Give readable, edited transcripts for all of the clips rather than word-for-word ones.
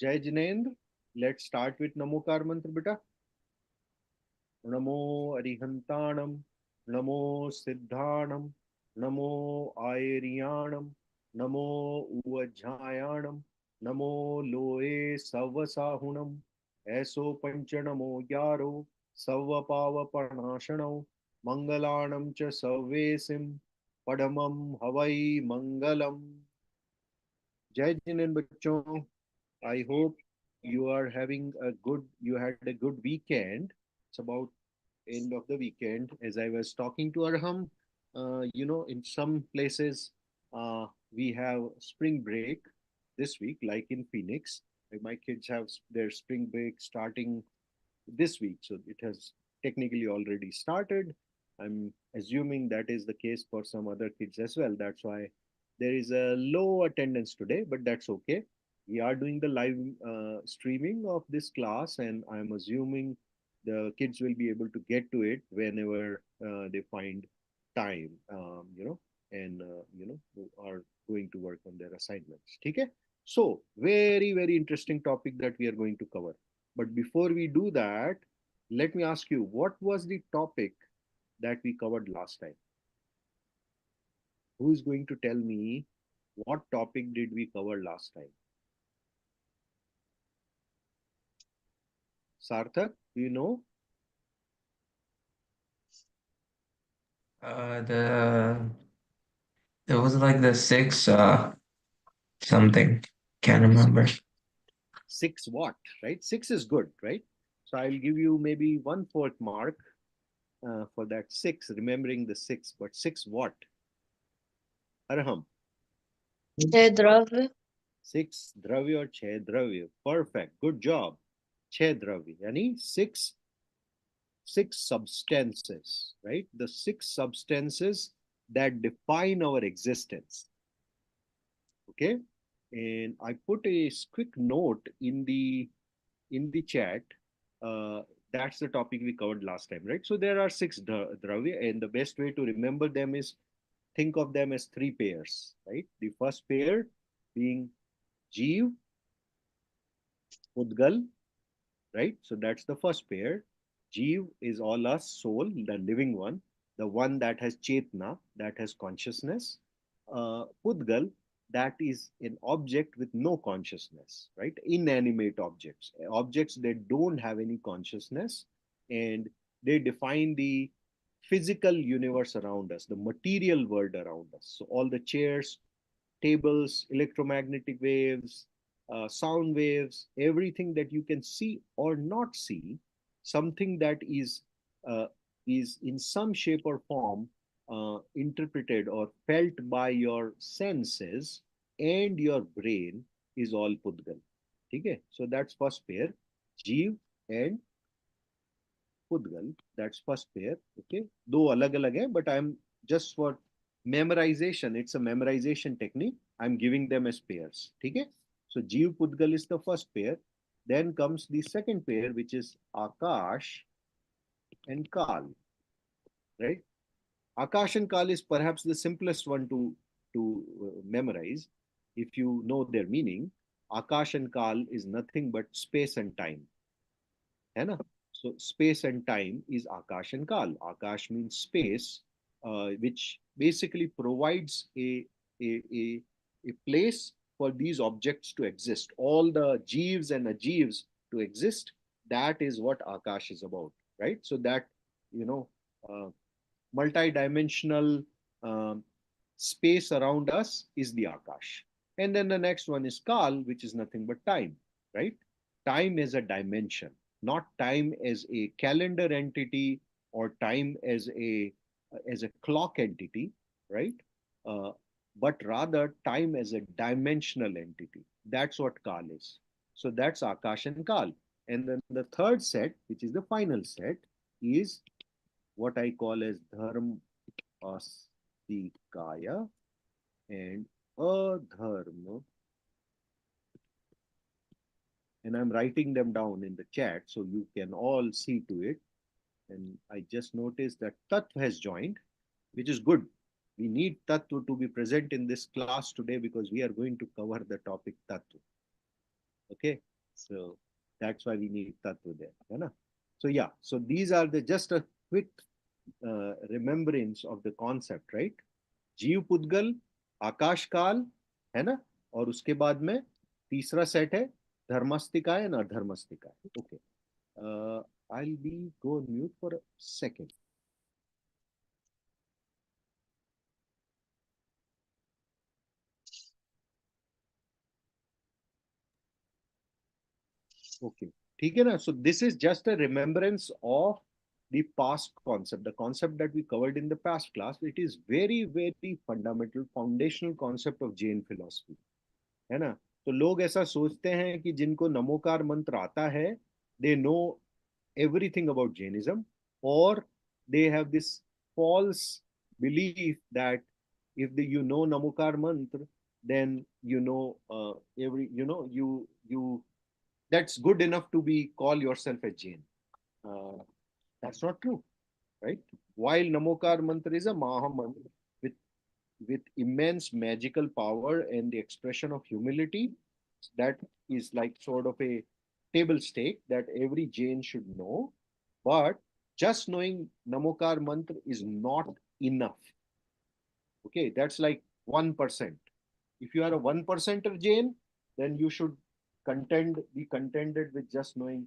Jai Jinendra. Let's start with Namokar Mantra, beta. Namo Arihantanam, Namo Siddhanam, Namo Airyanam, Namo Uvajhayanam, Namo Loe Savasahunam, Eso Panchanamo Yaro, Savapava Parnashanam, Mangalanam Cha Savesim, Padamam Havai Mangalam. Jai Jinan bachcho. I hope you had a good weekend. It's about end of the weekend. As I was talking to Arham, in some places we have spring break this week, like in Phoenix. My kids have their spring break starting this week, so it has technically already started. I'm assuming that is the case for some other kids as well. That's why there is a low attendance today, but that's okay. We are doing the live streaming of this class, and I'm assuming the kids will be able to get to it whenever they find time, and are going to work on their assignments. Okay. So, very, very interesting topic that we are going to cover. But before we do that, let me ask you, what was the topic that we covered last time? Who is going to tell me what topic did we cover last time? Sarthak, do you know? The It was like the six something. Can't remember. Six what, right? Six is good, right? So I'll give you maybe one fourth mark for that six, remembering the six. But six what? Arham. छह द्रव्य Six dravya or chhe dravya. Perfect. Good job. Chhe dravya. Yani six substances, right? The six substances that define our existence. Okay. And I put a quick note in the chat. Uh, that's the topic we covered last time, right? So there are six dravya, and the best way to remember them is think of them as three pairs, right? The first pair being Jeev, Udgal, right? So that's the first pair. Jeev is all us, soul, the living one, the one that has chetna, that has consciousness. Pudgal, that is an object with no consciousness, right? Inanimate objects, objects that don't have any consciousness, and they define the physical universe around us, the material world around us. So all the chairs, tables, electromagnetic waves, sound waves, everything that you can see or not see, something that uh, is in some shape or form interpreted or felt by your senses and your brain is all Pudgal. Okay, so that's first pair, Jeev and Pudgal. That's first pair. Okay, दो अलग अलग है, but I'm just for memorization. It's a memorization technique. I'm giving them as pairs. Okay, so Jeev Pudgal is the first pair. Then comes the second pair, which is Akash and Kal. Right? Akash and Kal is perhaps the simplest one to memorize if you know their meaning. Akash and Kal is nothing but space and time. है ना? So space and time is Akash and Kal. Akash means space, which basically provides a, a place for these objects to exist. All the jeeves and ajivs to exist. That is what Akash is about, right? So that, you know, uh, multi-dimensional um, space around us is the Akash. And then the next one is Kal, which is nothing but time, right? Time is a dimension, not time as a calendar entity or time as a clock entity, right? Uh, but rather time as a dimensional entity. That's what Kal is. So that's Akash and Kal. And then the third set, which is the final set, is what I call as Dharma Astikaya and Adharma. And I'm writing them down in the chat so you can all see to it. And I just noticed that Tattva has joined, which is good. We need Tattva to be present in this class today because we are going to cover the topic Tattva. Okay, so that's why we need tattva there, है ना? So yeah, so these are the just a quick remembrance of the concept, right? जीव पुद्गल आकाश काल, है ना? और उसके बाद में तीसरा सेट है Dharmastikaya and Adharmastikaya. Okay, I'll be go on mute for a second. Okay, ठीक है ना? So this is just a remembrance of the past concept, the concept that we covered in the past class. It is very very fundamental, foundational concept of Jain philosophy, है ना? तो लोग ऐसा सोचते हैं कि जिनको नमोकार मंत्र आता है, they know everything about Jainism, or they have this false belief that if you know Namokar mantra, then you know every you that's good enough to be call yourself a Jain. Uh, that's not true, right? While Namokar mantra is a Maha mantra with immense magical power and the expression of humility, that is like sort of a table stake that every Jain should know. But just knowing Namokar mantra is not enough. Okay, that's like 1%. If you are a 1%er Jain, then you should be contented with just knowing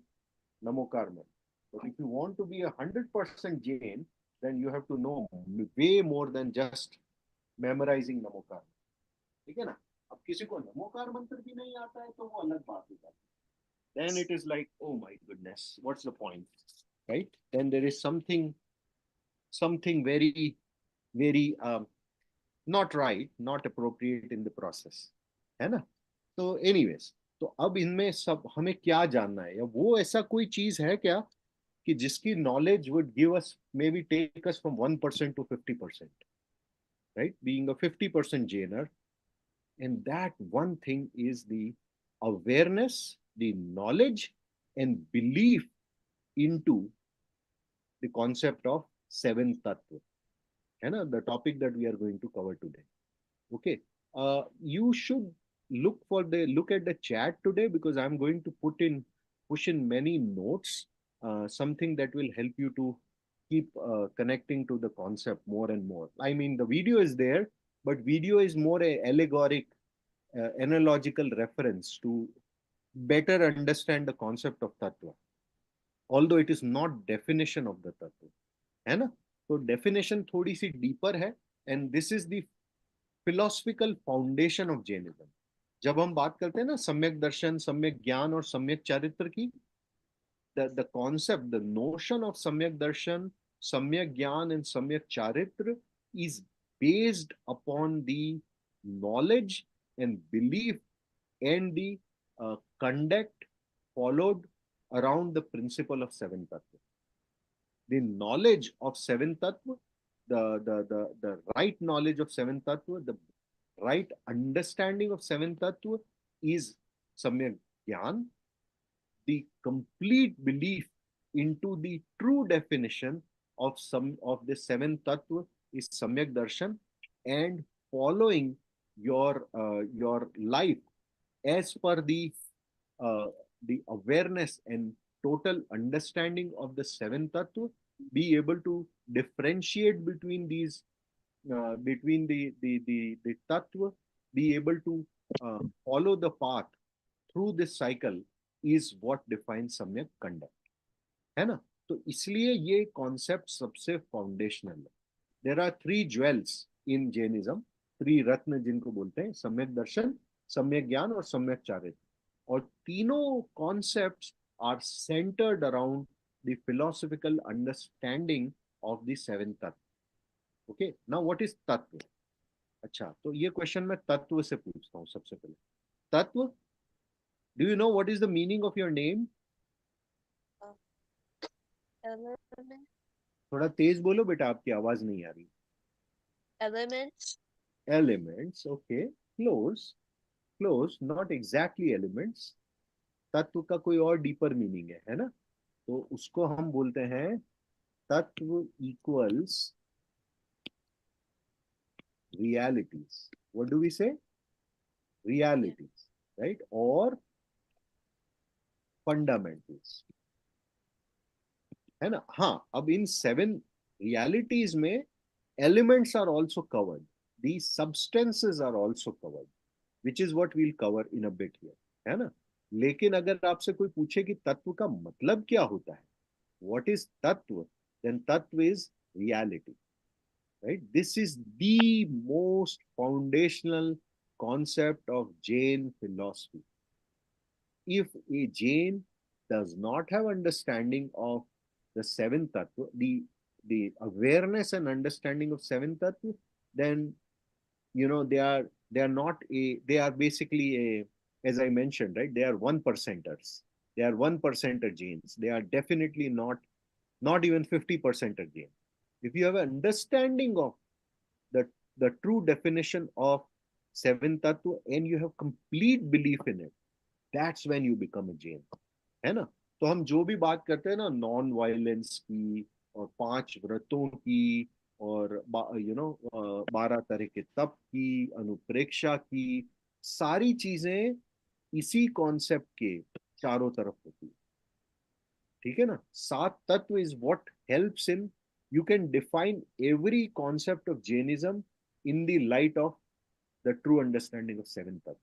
Namokar mantra. But if you want to be 100% Jain, then you have to know way more than just memorizing Namokar. ठीक है ना? अब किसी को नमोकार मंत्र भी नहीं आता है तो वो अलग बात हो जाती है. Then it is like, oh my goodness, what's the point, right? Then there is something very very not right, not appropriate in the process, है ना? तो anyways, तो अब इनमें सब हमें क्या जानना है, या वो ऐसा कोई चीज है क्या कि जिसकी knowledge would give us, maybe take us from 1% to 50%, right? Being a 50% Jainer. And that one thing is the awareness, the knowledge, and belief into the concept of seven tattva. है ना? The topic that we are going to cover today. Okay. You should look at the chat today, because I'm going to push in many notes, something that will help you to keep connecting to the concept more and more. I mean, the video is there, but video is more a allegoric, analogical reference to better understand the concept of tattva, although it is not definition of the tattva, है ना? तो definition थोड़ी सी deeper है, and this is the philosophical foundation of Jainism. जब हम बात करते हैं ना सम्यक दर्शन, सम्यक ज्ञान और सम्यक चारित्र की, the concept, the notion of samyak darshan, samyak gyan, and samyak charitra is based upon the knowledge and belief and the conduct followed around the principle of seven tattva. The knowledge of seven tattva, the right knowledge of seven tattva, the right understanding of seven tattva is samyak gyan. The complete belief into the true definition of some of the seven tattva is samyak darshan, and following your life as per the awareness and total understanding of the seven tattva, be able to differentiate between these, between the tattva, be able to follow the path through this cycle is what defines सम्यक conduct, है ना? तो इसलिए ये concept सबसे foundational है. There are three jewels in Jainism, three ratna जिनको बोलते हैं: सम्यक दर्शन, सम्यक ज्ञान और सम्यक चारित्र. और तीनों concepts are centered around the philosophical understanding of the seven tattva. Okay, now what is tattva? अच्छा, तो ये क्वेश्चन मैं तत्व से पूछता हूँ सबसे पहले. तत्व, do you know what is the meaning of your name? Element, थोड़ा तेज बोलो बेटा, आपकी आवाज नहीं आ रही. elements, elements, okay, close. Close, not exactly elements. तत्व का कोई और डीपर मीनिंग है ना? तो उसको हम बोलते हैं tattva equals realities. What do we say? yeah, realities, right? और फंडामेंटल्स, है ना? हाँ, अब इन 7 रियलिटीज में elements are also covered, these substances are also covered, which is what we'll cover in a bit here, है ना? लेकिन अगर आपसे कोई पूछे कि तत्व का मतलब क्या होता है, what is tattva, then tattva is reality, right? This is the most foundational concept of Jain philosophy. If a Jain does not have understanding of the 7 tattva, the awareness and understanding of 7 tattva, then they are not a, they are basically a, as I mentioned, right, they are 1%ers, they are 1%er Jains, they are definitely not even 50%er Jain. If you have an understanding of the the true definition of 7 tattva and you have complete belief in it, that's when you become a Jain, है ना? तो हम जो भी बात करते हैं ना, नॉन वायलेंस की और 5 व्रतों की और 12 तरह के तप की, अनुप्रेक्षा की, सारी चीजें इसी कॉन्सेप्ट के चारों तरफ होती है, ठीक है ना? 7 तत्व is what helps in, you can define every concept of Jainism in the light of the true understanding of 7 तत्व.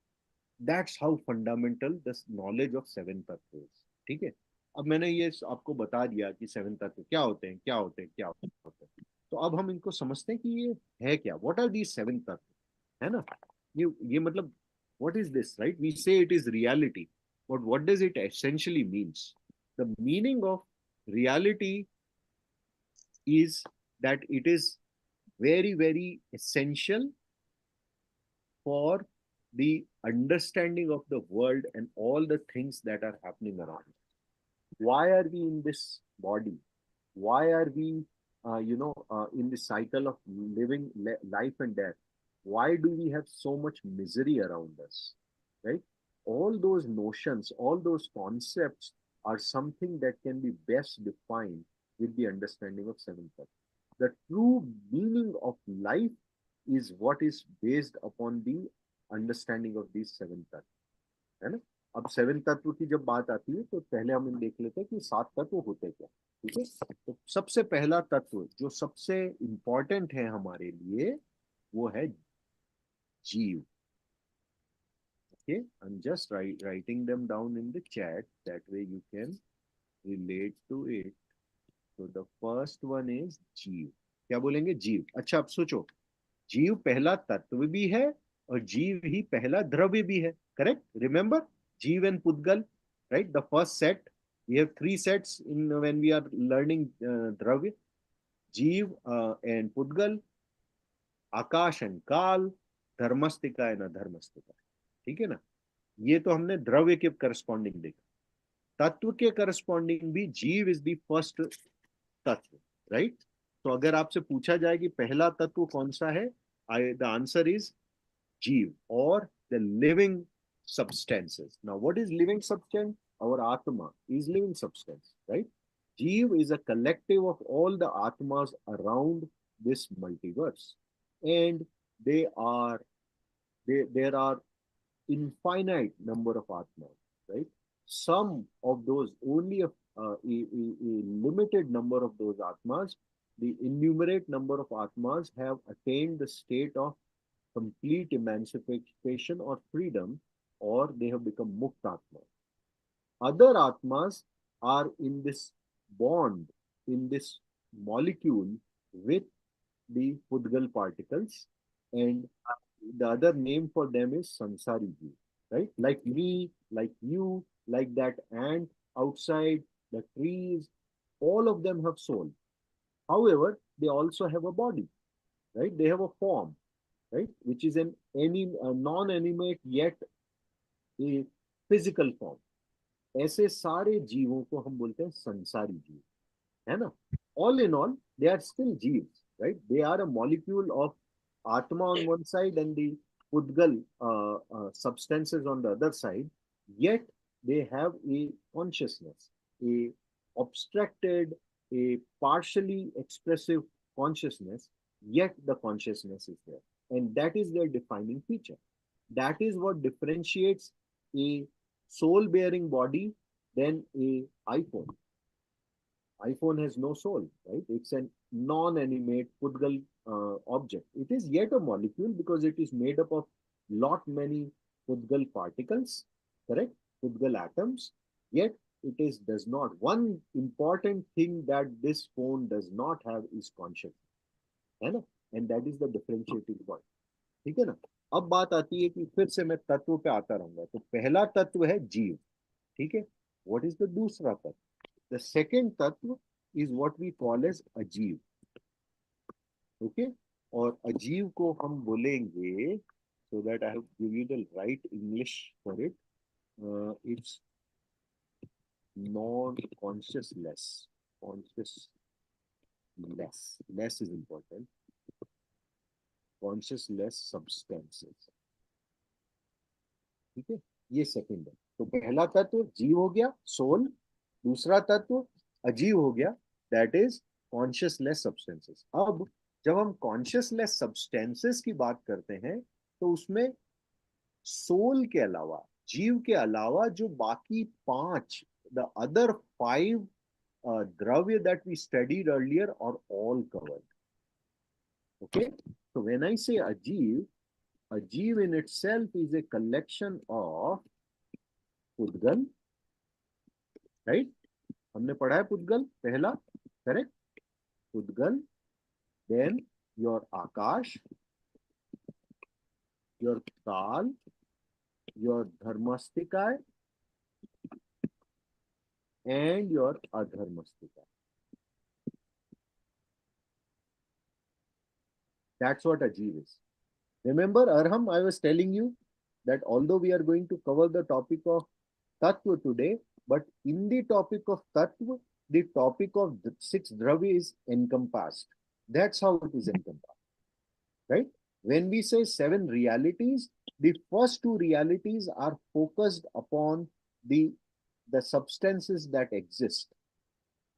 That's how fundamental the knowledge of 7 तत्व इज. ठीक है? अब मैंने ये आपको बता दिया कि 7 तत्व क्या होते हैं, क्या होते हैं, क्या होते हैं. तो अब हम इनको समझते हैं कि ये है क्या, व्हाट आर दीज 7 तत्व, है ना? ये मतलब what is this, right? We say it is reality, but what does it essentially means? The meaning of reality is that it is very, very essential for the understanding of the world and all the things that are happening around. Why are we in this body? Why are we, in the cycle of living life and death? Why do we have so much misery around us? Right? All those notions, all those concepts are something that can be best defined with the understanding of 7 Tattva. The true meaning of life is what is based upon the understanding of these 7 Tattva. है ना? अब 7 तत्व की जब बात आती है तो पहले हम इन देख लेते हैं कि 7 तत्व होते क्या. ठीक है? तो सबसे पहला तत्व जो सबसे इंपॉर्टेंट है हमारे लिए वो है जीव. Okay, I'm just writing them down in the chat. That way you can relate to it. So the first one is जीव. क्या बोलेंगे? जीव. अच्छा, अब सोचो, जीव पहला तत्व भी है और जीव ही पहला द्रव्य भी है. करेक्ट? रिमेंबर, जीव एंड पुद्गल, right? The first set, we have 3 sets in when we are learning dravya: jeev and pudgal, Akash and काल, धर्मस्तिका एंड अधर्मस्तिका. ठीक है ना? ये तो हमने द्रव्य के करस्पॉन्डिंग देखा. तत्व के करस्पॉन्डिंग भी जीव इज द फर्स्ट तत्व, राइट? तो अगर आपसे पूछा जाए कि पहला तत्व कौन सा है, द आंसर इज जीव or the living substances. Now, what is living substance? Our Atma is living substance, right? Jeev is a collective of all the Atmas around this multiverse. And they are, there are infinite number of Atmas, right? Some of those, only a limited number of those Atmas, the innumerate number of Atmas have attained the state of complete emancipation or freedom, or they have become muktatma. Other atmas are in this bond, in this molecule with the Pudgal particles, and the other name for them is Sansari Jeev, right? Like me, like you, like that ant outside, the trees, all of them have soul. However, they also have a body, right? They have a form, right? Which is an non-animate yet a physical form. ऐसे सारे जीवों को हम बोलते हैं संसारी जीव, है ना? All in all, they are still jeeves, right? They are a molecule of atma on one side and the pudgal substances on the other side. Yet they have a consciousness, a abstracted, a partially expressive consciousness. Yet the consciousness is there, and that is their defining feature. That is what differentiates a soul-bearing body Then a iPhone. iPhone has no soul, right? It's a non-animate Pudgal object. It is yet a molecule because it is made up of lot many Pudgal particles, correct? Pudgal atoms. Yet it is does not. One important thing that this phone does not have is consciousness, है ना? And that is the differentiating point. ठीक है ना? अब बात आती है कि फिर से मैं तत्व पे आता रहूंगा. तो पहला तत्व है जीव. ठीक है? What is the दूसरा तत्व? The second tattva is what we call as ajiv. Okay? और अजीव को हम बोलेंगे, so that I have give you the right English for it. It's non-consciousless. Conscious less. Less is important. Consciousless substances. ठीक है? ये सेकंड है. तो पहला तत्व जीव हो गया, सोल. दूसरा तत्व अजीव हो गया, दैट इज कॉन्शियसलेस सब्सटेंसेस. अब जब हम कॉन्शियसलेस सब्सटेंसेस की बात करते हैं तो उसमें सोल के अलावा, जीव के अलावा जो बाकी पांच, the other five dravya that we studied earlier are all covered. Okay, so when I say ajiv in itself is a collection of pudgal, right? हमने पढ़ा है पुद्गल पहला, correct? Pudgal, then your akash, your kaal, your Dharmastikaya and your adharmastika. That's what ajiv is. Remember, Arham, I was telling you that although we are going to cover the topic of tattva today, but in the topic of tattva, the topic of the six dravya is encompassed. That's how it is encompassed, right? When we say seven realities, the first two realities are focused upon the substances that exist.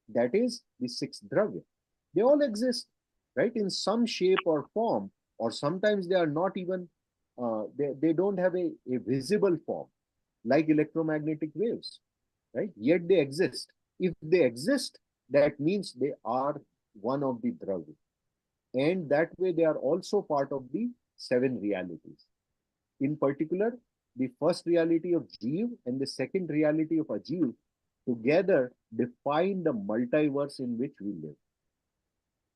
That is the six dravya. They all exist, right, in some shape or form, or sometimes they are not even, they don't have a visible form, like electromagnetic waves, right? Yet they exist. If they exist, that means they are one of the dravya. And that way they are also part of the seven realities. In particular, the first reality of Jeev and the second reality of Ajeev together define the multiverse in which we live.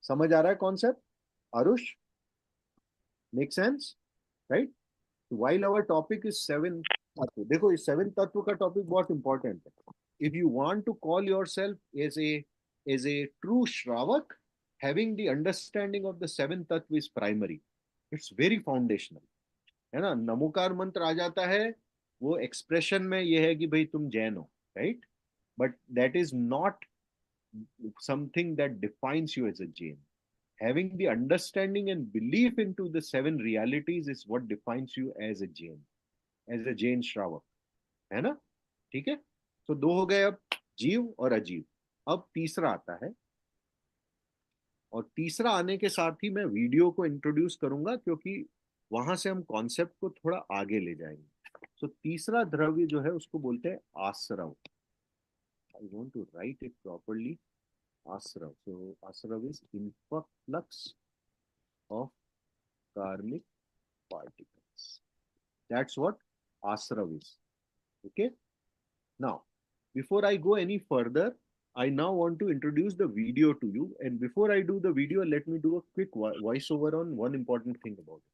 समझ आ रहा है concept, Aarush? Make sense, right? While our topic is seven तत्व, देखो इस seven तत्व का topic बहुत important है. If you want to call yourself as a true Shravak, having the understanding of the seven तत्व is primary. It's very foundational, है ना? नमोकार मंत्र आ जाता है, वो एक्सप्रेशन में ये है कि भाई तुम जैन हो, right? But that is not something that defines you as a Jain. Having the understanding and belief into the seven realities is what defines you as a Jain Shravak, है ना? ठीक है? तो दो हो गए अब, जीव और अजीव. अब तीसरा आता है, और तीसरा आने के साथ ही मैं वीडियो को इंट्रोड्यूस करूंगा क्योंकि वहां से हम कॉन्सेप्ट को थोड़ा आगे ले जाएंगे. तो तीसरा द्रव्य जो है उसको बोलते हैं ashrav. I want to write it properly. Ashrav. So ashrav is influx of karmic particles. That's what ashrav is. Okay. Now, before I go any further, I now want to introduce the video to you. And before I do the video, let me do a quick voiceover on one important thing about it.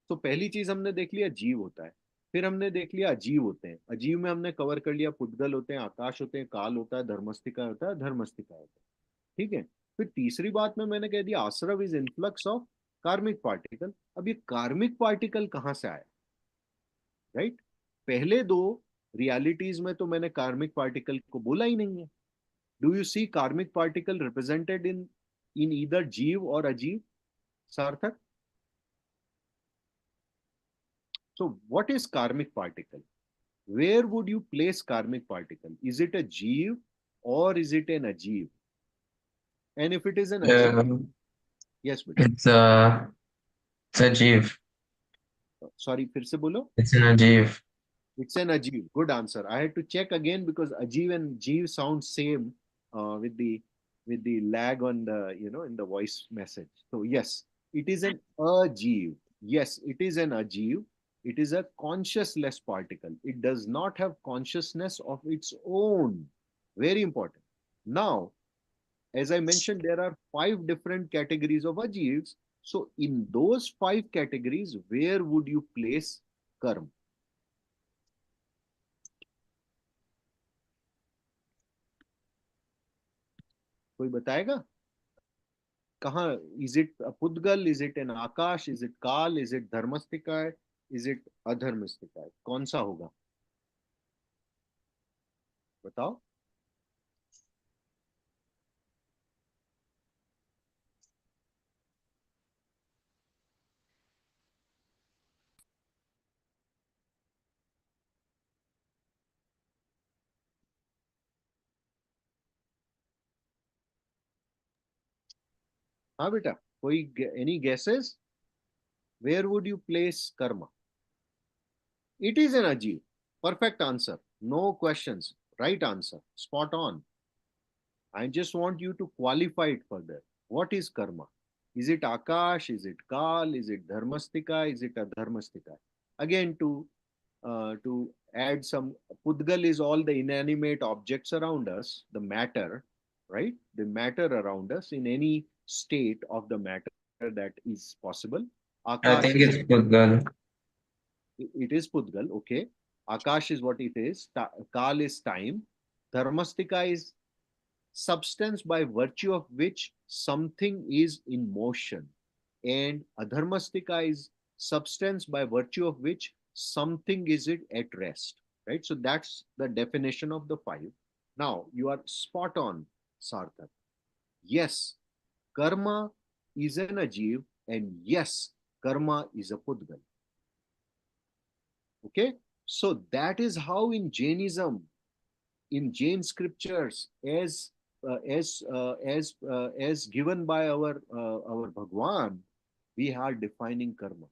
So पहली चीज हमने देख लिया जीव होता है, फिर हमने देख लिया अजीव होते हैं. अजीव में हमने कवर कर लिया पुद्गल होते हैं, आकाश होते हैं, काल होता है, धर्मस्तिका होता है, धर्मस्तिका होता है. ठीक है. फिर तीसरी बात में मैंने कह दिया ashrav is influx of karmic particle. अब ये कार्मिक पार्टिकल कहां से आया, राइट? पहले दो रियलिटीज में तो मैंने कार्मिक पार्टिकल को बोला ही नहीं है. डू यू सी कार्मिक पार्टिकल रिप्रेजेंटेड इन ईदर जीव और अजीव, सार्थक? So what is karmic particle? Where would you place karmic particle? Is it a jeev or is it an ajeev? And if it is an ajeev, Um, yes beta. it's a Jeev. Sorry, फिर से बोलो. It's in a Jeev. It's an Ajiv. Good answer. I had to check again because Ajiv and Jeev sound same with the lag on the in the voice message. So yes, it is an Ajiv. Yes, it is an Ajiv. It is a consciousness particle. It does not have consciousness of its own. Very important. Now, as I mentioned, there are five different categories of Ajivs. So in those five categories, where would you place Karma? कोई बताएगा कहाँ is it pudgal is it an akash is it kaal is it Dharmastika is it Adharmastika कौन सा होगा बताओ हाँ बेटा कोई any guesses where would you place karma it is an अजीब perfect answer no questions right answer spot on I just want you to qualify it further. What is karma? Is it Akash? Is it Kal? Is it Dharmastika? Is it Adharmastika? Again, to add some, Pudgal is all the inanimate objects around us, the matter, right? The matter around us in any state of the matter that is possible. I Akash think is it's good girl. it is Pudgal, okay. Akash is what it is. Kal is time. Dharmastika is substance by virtue of which something is in motion, and adharmastika is substance by virtue of which something is at rest, right? So that's the definition of the five. Now you are spot on, Sarthak. Yes, karma is an ajiv, and yes, karma is a pudgal. Okay, so that is how in Jain scriptures, as given by our Bhagwan, we are defining karma.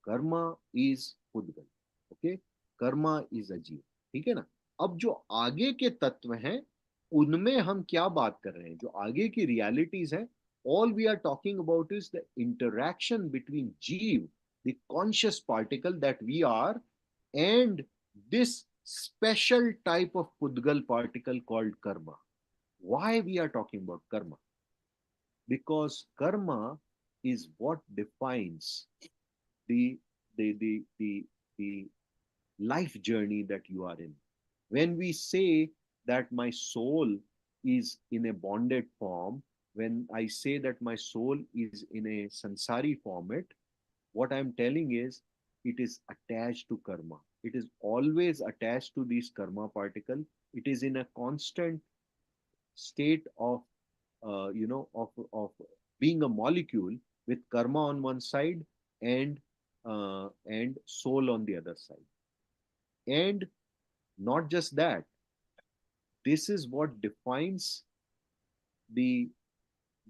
Karma is Pudgal. Okay, Karma is अजीब. ठीक है ना. अब जो आगे के तत्व हैं उनमें हम क्या बात कर रहे हैं, जो आगे की रियलिटीज हैं, all we are talking about is the interaction between jeev, the conscious particle that we are, and this special type of pudgal particle called karma. Why we are talking about karma? Because karma is what defines the the life journey that you are in. When we say that my soul is in a bonded form, when I say that my soul is in a sansari format, what I'm telling is it is attached to karma. It is always attached to this karma particle. It is in a constant state of, of being a molecule with karma on one side and soul on the other side. And not just that, this is what defines the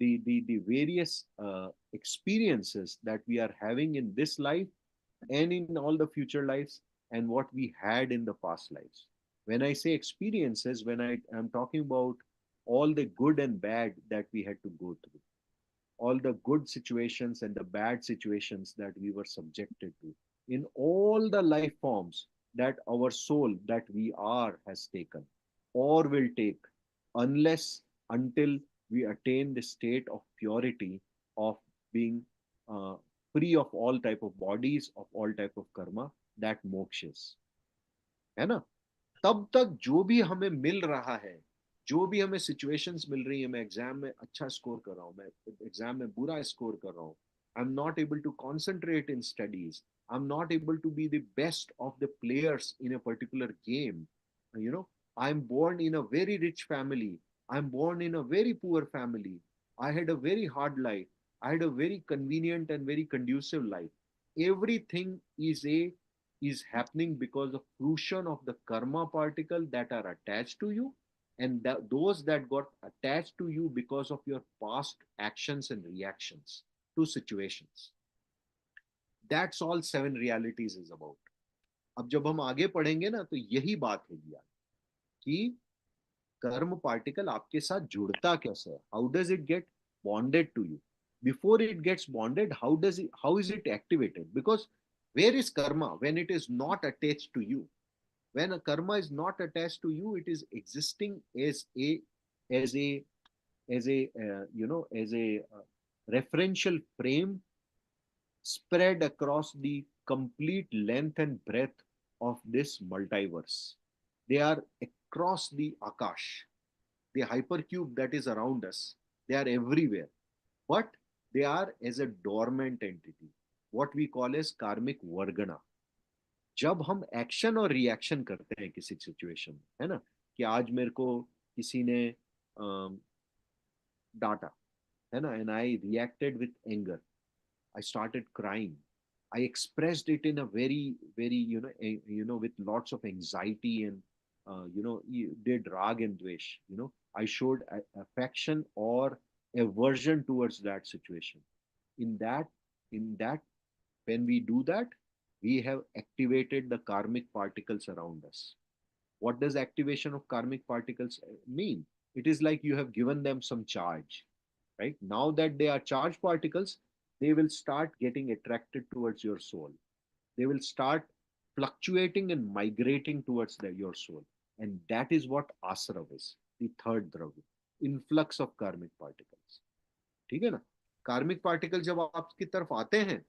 the various experiences that we are having in this life and in all the future lives and what we had in the past lives. When I say experiences, when I am talking about all the good and bad that we had to go through, all the good situations and the bad situations that we were subjected to, in all the life forms that our soul that we are has taken or will take, unless until we attain the state of purity of being uh, free of all type of bodies, of all type of karma, that moksha है ना. तब तक जो भी हमें मिल रहा है, जो भी हमें सिचुएशंस मिल रही है, मैं एग्जाम में अच्छा स्कोर कर रहा हूँ, मैं एग्जाम में बुरा स्कोर कर रहा हूँ, I am not able to concentrate in studies, I am not able to be the best of the players in a particular game, you know, I'm born in a very rich family, I'm born in a very poor family, I had a very hard life, I had a very convenient and very conducive life. Everything is happening because of fruition of the karma particle that are attached to you, and those that got attached to you because of your past actions and reactions to situations. That's all seven realities is about. अब जब हम आगे पढ़ेंगे ना तो यही बात है यार, कि कर्म पार्टिकल आपके साथ जुड़ता कैसे है, how does it get bonded to you, before it gets bonded how is it activated, because where is karma when it is not attached to you. When a karma is not attached to you, it is existing as a as a as a referential frame spread across the complete length and breadth of this multiverse. They are across the akash, the hypercube that is around us. They are everywhere, but they are as a dormant entity, what we call as karmic vargana. जब हम action और reaction करते हैं किसी situation में, है ना, कि आज मेरे को किसी ने डांटा, है ना, and I reacted with anger, I started crying. I expressed it in a very, with lots of anxiety and, did rag and dvesh. I showed affection or aversion towards that situation. In that, in that, when we do that, we have activated the karmic particles around us. What does activation of karmic particles mean? It is like you have given them some charge, right? Now that they are charged particles, they will start getting attracted towards your soul. They will start fluctuating and migrating towards your soul. And that is what asrav is, the third dravya, influx of karmic particles. ठीक है ना? Karmic particles जब आपकी तरफ आते हैं,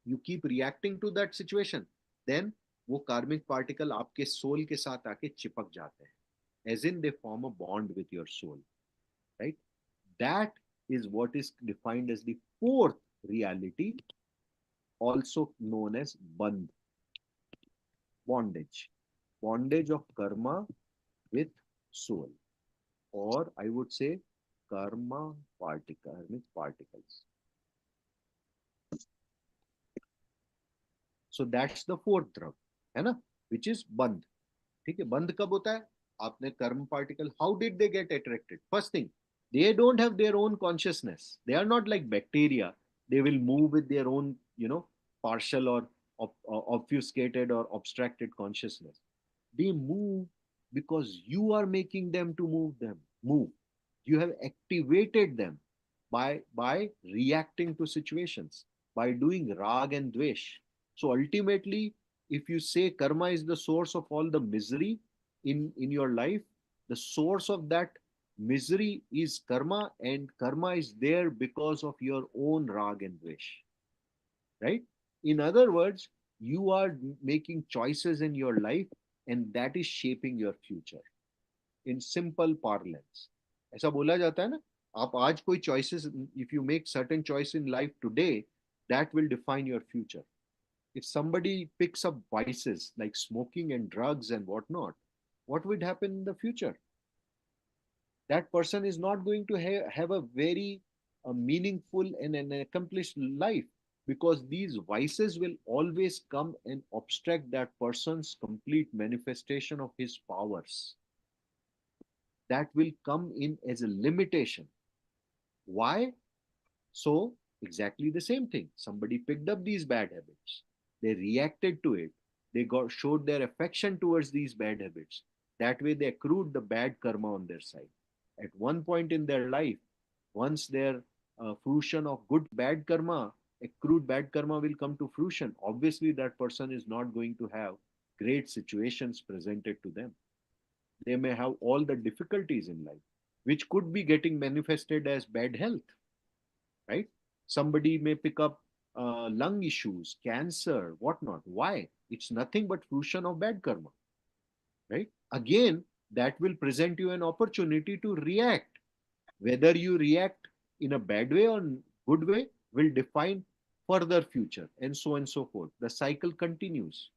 you keep reacting to that situation, then वो कार्मिक पार्टिकल आपके सोल के साथ आके चिपक जाते हैं, as in they form a bond with your soul, right? That is what is defined as the fourth reality, also known as bandh, bondage, bondage of karma with soul, or I would say karmic particles. So that's the fourth drug, है ना, which is bandh. ठीक है, बंद कब होता है? आपने कर्म particle, how did they get attracted? First thing, they don't have their own consciousness. They are not like bacteria. They will move with their own, partial or obfuscated or abstracted consciousness. They move because you are making them to move. You have activated them by reacting to situations, by doing rag and dvesh. So ultimately, if you say karma is the source of all the misery in your life, the source of that misery is karma, and karma is there because of your own rag and dvesh, right? In other words, you are making choices in your life, and that is shaping your future. In simple parlance, ऐसा बोला जाता है ना, आप आज कोई choices, if you make certain choice in life today, that will define your future. If somebody picks up vices like smoking and drugs and whatnot, what would happen in the future? That person is not going to have a very meaningful and an accomplished life, because these vices will always come and obstruct that person's complete manifestation of his powers. That will come in as a limitation. Why? So, exactly the same thing. Somebody picked up these bad habits, they reacted to it, they showed their affection towards these bad habits. That way, they accrued the bad karma on their side. At one point in their life, once their fruition of good bad karma, accrued bad karma will come to fruition, obviously, that person is not going to have great situations presented to them. They may have all the difficulties in life, which could be getting manifested as bad health, right? Somebody may pick up lung issues, cancer, whatnot. Why? It's nothing but fruition of bad karma, right? Again, that will present you an opportunity to react. Whether you react in a bad way or good way will define further future, and so on and so forth. The cycle continues.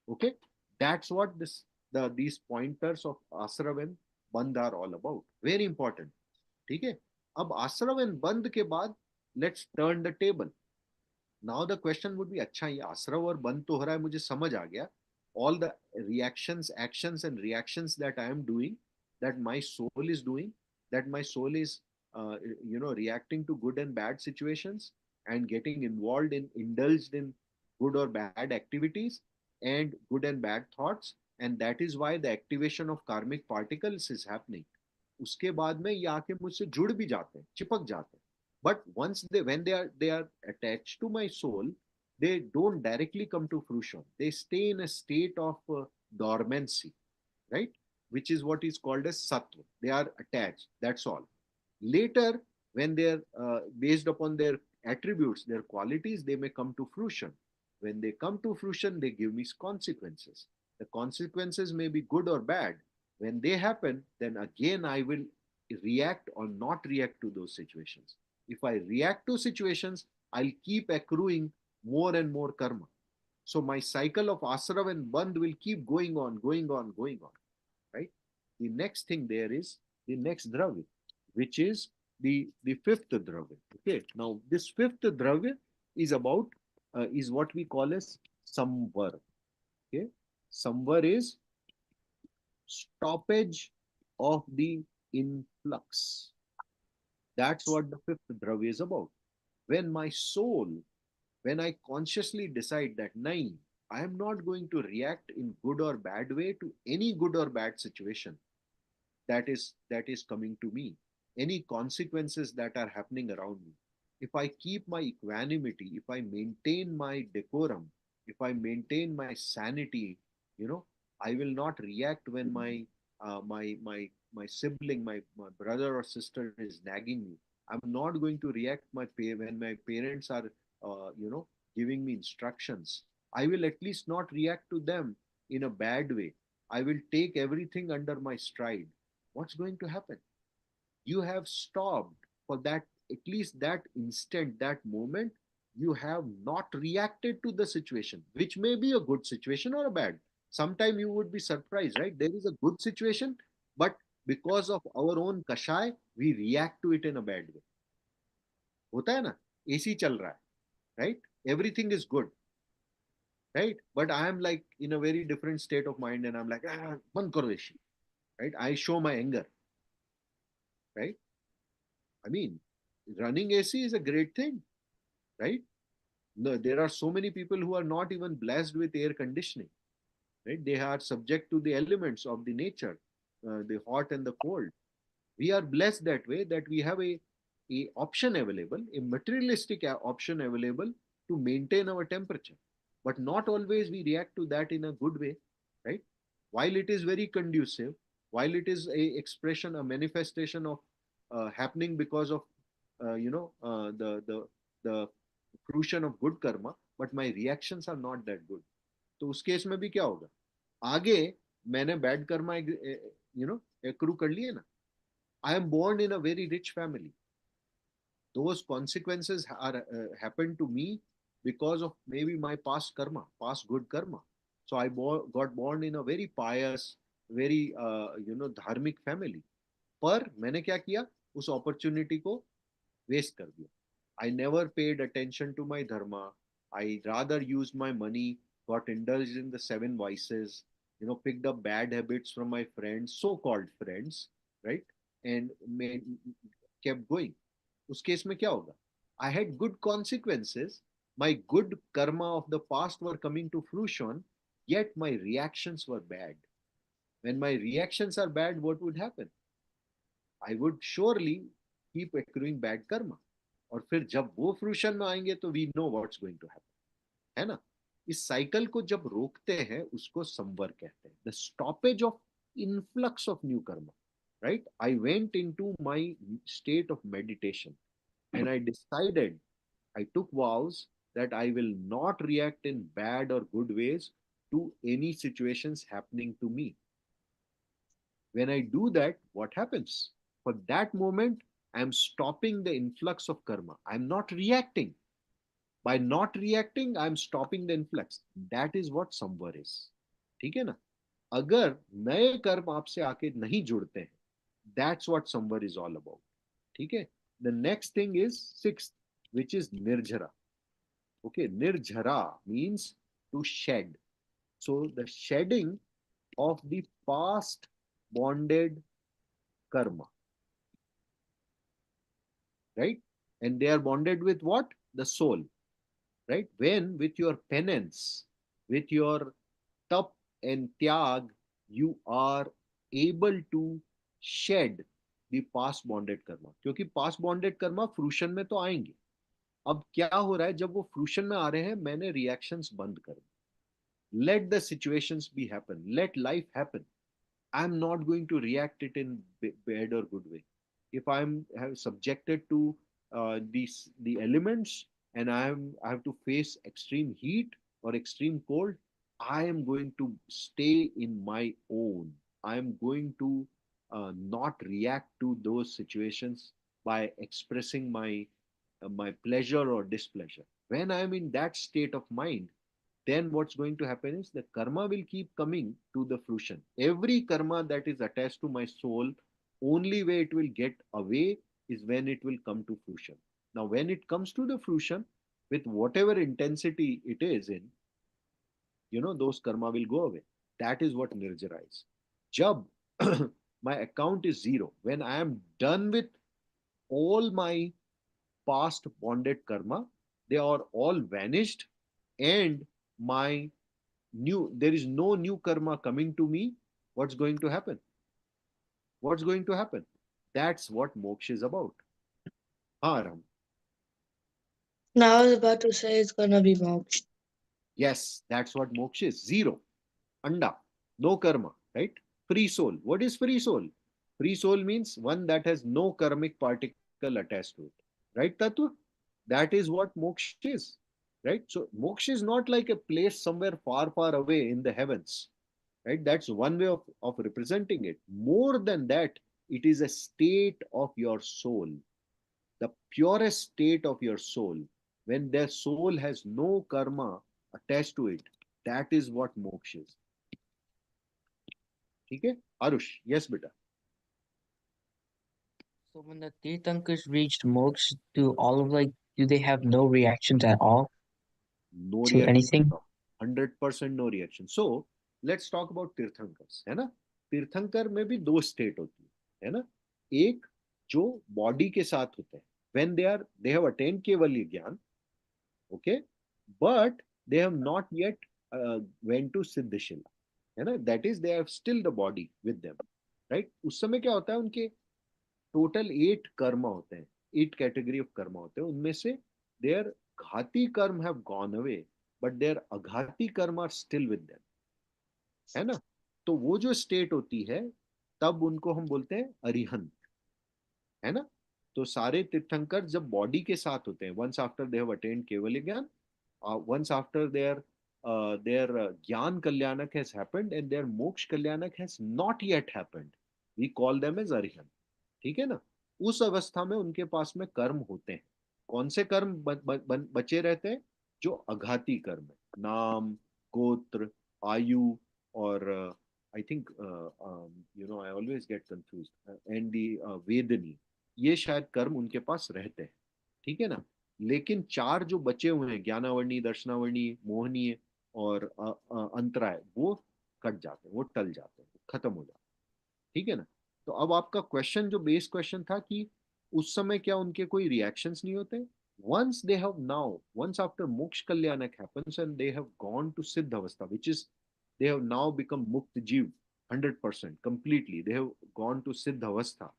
Okay, that's what these pointers of आश्रव and बंध are all about. Very important. ठीक है, अब आश्रव and बंध के बाद let's turn the table. Now the question would be, अच्छा ये आश्रव और बंध तो हो रहा है, मुझे समझ आ गया. All the reactions, actions and reactions that I am doing, that my soul is doing, that my soul is reacting to good and bad situations and getting involved in, indulged in good or bad activities, and good and bad thoughts, and that is why the activation of karmic particles is happening. उसके बाद में ये आके मुझसे जुड़ भी जाते हैं, चिपक जाते हैं. But once they, when they are attached to my soul, they don't directly come to fruition. They stay in a state of dormancy, right? Which is what is called as sattva. They are attached. That's all. Later, when they are based upon their attributes, their qualities, they may come to fruition. When they come to fruition, they give me consequences. The consequences may be good or bad. When they happen, then again I will react or not react to those situations. If I react to situations, I'll keep accruing more and more karma. So my cycle of asra and bandh will keep going on, going on, going on, right? The next thing there is the next dravya, which is the fifth dravya. Okay, now this fifth dravya is about is what we call as samvar. Okay, samvar is stoppage of the influx. That's what the fifth dravya is about. When my soul, when I consciously decide that nahin, I am not going to react in good or bad way to any good or bad situation that is coming to me, any consequences that are happening around me. If I keep my equanimity, if I maintain my decorum, if I maintain my sanity, you know, I will not react when my sibling, my brother or sister is nagging me. I'm not going to react when my parents are giving me instructions. I will at least not react to them in a bad way. I will take everything under my stride. What's going to happen? You have stopped for that, at least that instant, that moment. You have not reacted to the situation, which may be a good situation or a bad. Sometime you would be surprised, right? There is a good situation, but because of our own kashai, we react to it in a bad way. होता है ना, AC चल रहा है, right? Everything is good, right? But I am like in a very different state of mind, and I'm like, बंद करो AC, right? I show my anger, right? I mean, running AC is a great thing, right? No, there are so many people who are not even blessed with air conditioning, right? They are subject to the elements of the nature, the hot and the cold. We are blessed that way, that we have a option available, a materialistic option available to maintain our temperature. But not always we react to that in a good way, right? While it is very conducive, while it is a expression, a manifestation of happening because of the fruition of good karma, but my reactions are not that good. तो उस case में भी क्या होगा? आगे मैंने bad Karma accrue कर लिए ना. I am born in a very rich family. Those consequences are happened to me because of maybe my past karma, past good karma. So I got born in a very pious, very धार्मिक family. पर मैंने क्या किया? उस opportunity को waste कर दिया. I never paid attention to my dharma. I rather used my money, got indulged in the seven vices, picked up bad habits from my friends, so-called friends, right? And kept going. उस case में क्या होगा? I had good consequences. My good karma of the past were coming to fruition, yet my reactions were bad. When my reactions are bad, what would happen? I would surely keep accruing bad karma. और फिर जब वो fruition में आएंगे तो we know what's going to happen, है ना? इस साइकिल को जब रोकते हैं उसको संवर कहते हैं, the stoppage of influx of new Karma, right? I went into my state of meditation and I decided, I took vows that I will not react in bad or good ways to any situations happening to me. When I do that, what happens? For that moment, I am stopping the influx of karma. I am not reacting. By not reacting, I am stopping the influx. That is what samvar is. ठीक है ना? अगर नए कर्म आपसे आके नहीं जुड़ते हैं, that's what samvar is all about. ठीक है? The next thing is sixth, which is nirjara. Okay, nirjara means to shed. So the shedding of the past bonded karma, right? And they are bonded with what? The soul, right? When with your penance, with your tap and tyag, you are able to shed the past bonded karma. क्योंकि past bonded karma fruition में तो आएंगे. अब क्या हो रहा है, जब वो फ्रूशन में आ रहे हैं, मैंने रिएक्शंस बंद कर दी. Let the situations be happen, let life happen. I'm not going to react it in bad or good way. If I'm subjected to the elements, and I have to face extreme heat or extreme cold, I am going to stay in my own. I am going to not react to those situations by expressing my pleasure or displeasure. When I am in that state of mind, then what's going to happen is the karma will keep coming to the fruition. Every karma that is attached to my soul, only way it will get away is when it will come to fruition. Now, when it comes to the fruition, with whatever intensity it is in, those karma will go away. That is what nirjara is. Jab my account is zero, when I am done with all my past bonded karma, they are all vanished, and my there is no new karma coming to me. What's going to happen? What's going to happen? That's what moksha is about. Haram. Now I was about to say it's gonna be moksha. Yes, that's what moksha is. Zero. Anda. No karma. Right? Free soul. What is free soul? Free soul means one that has no karmic particle attached to it. Right, Tattva? That is what moksha is. Right? So moksha is not like a place somewhere far, far away in the heavens. Right? That's one way of representing it. More than that, it is a state of your soul, the purest state of your soul, when their soul has no karma attached to it. That is what moksha is. Okay? Arush, yes beta. So when the Tirthankars reached moksha, do all of like do they have no reactions at all No to reaction at anything? all. 100% no reaction. So let's talk about tirthankaras, है ना. तीर्थंकर में भी दो state होती है ना. एक जो बॉडी के साथ होते हैं, when they have attained Kewalya ज्ञान, okay, but they have not yet went to Siddhashila, है ना. That is, they have still the body with them, right. उस समय क्या होता है, उनके टोटल 8 कर्म होते हैं, 8 कैटेगरी ऑफ कर्म होते हैं. उनमें से there ghati karma have gone away, but there aghati karma are still with them, है ना. तो वो जो स्टेट होती है, तब उनको हम बोलते हैं अरिहंत, है ना. तो सारे तीर्थंकर जब बॉडी के साथ होते हैं, once after they have attend keval gyan, once after their Gyan Kalyanak has happened and their Moksha Kalyanak has not yet happened, we call them as Arihant. ठीक है ना. उस अवस्था में उनके पास में कर्म होते हैं. कौन से कर्म बचे रहते हैं? जो अघाती कर्म है, नाम, गोत्र, आयु, और I think I always get confuse, and the vedani, ये शायद कर्म उनके पास रहते हैं. ठीक है ना. लेकिन 4 जो बचे हुए हैं, ज्ञानावर्णी, दर्शनावर्णी, मोहनीय और अंतराय, वो कट जाते हैं, वो टल जाते हैं, खत्म हो जाते हैं. ठीक है ना. तो अब आपका क्वेश्चन, जो बेस क्वेश्चन था कि उस समय क्या उनके कोई रिएक्शंस नहीं होते? once they have now once after moksha kalyanak happens and they have gone to siddha avastha, which is they have now become mukt jiv 100% completely, they have gone to siddha avastha.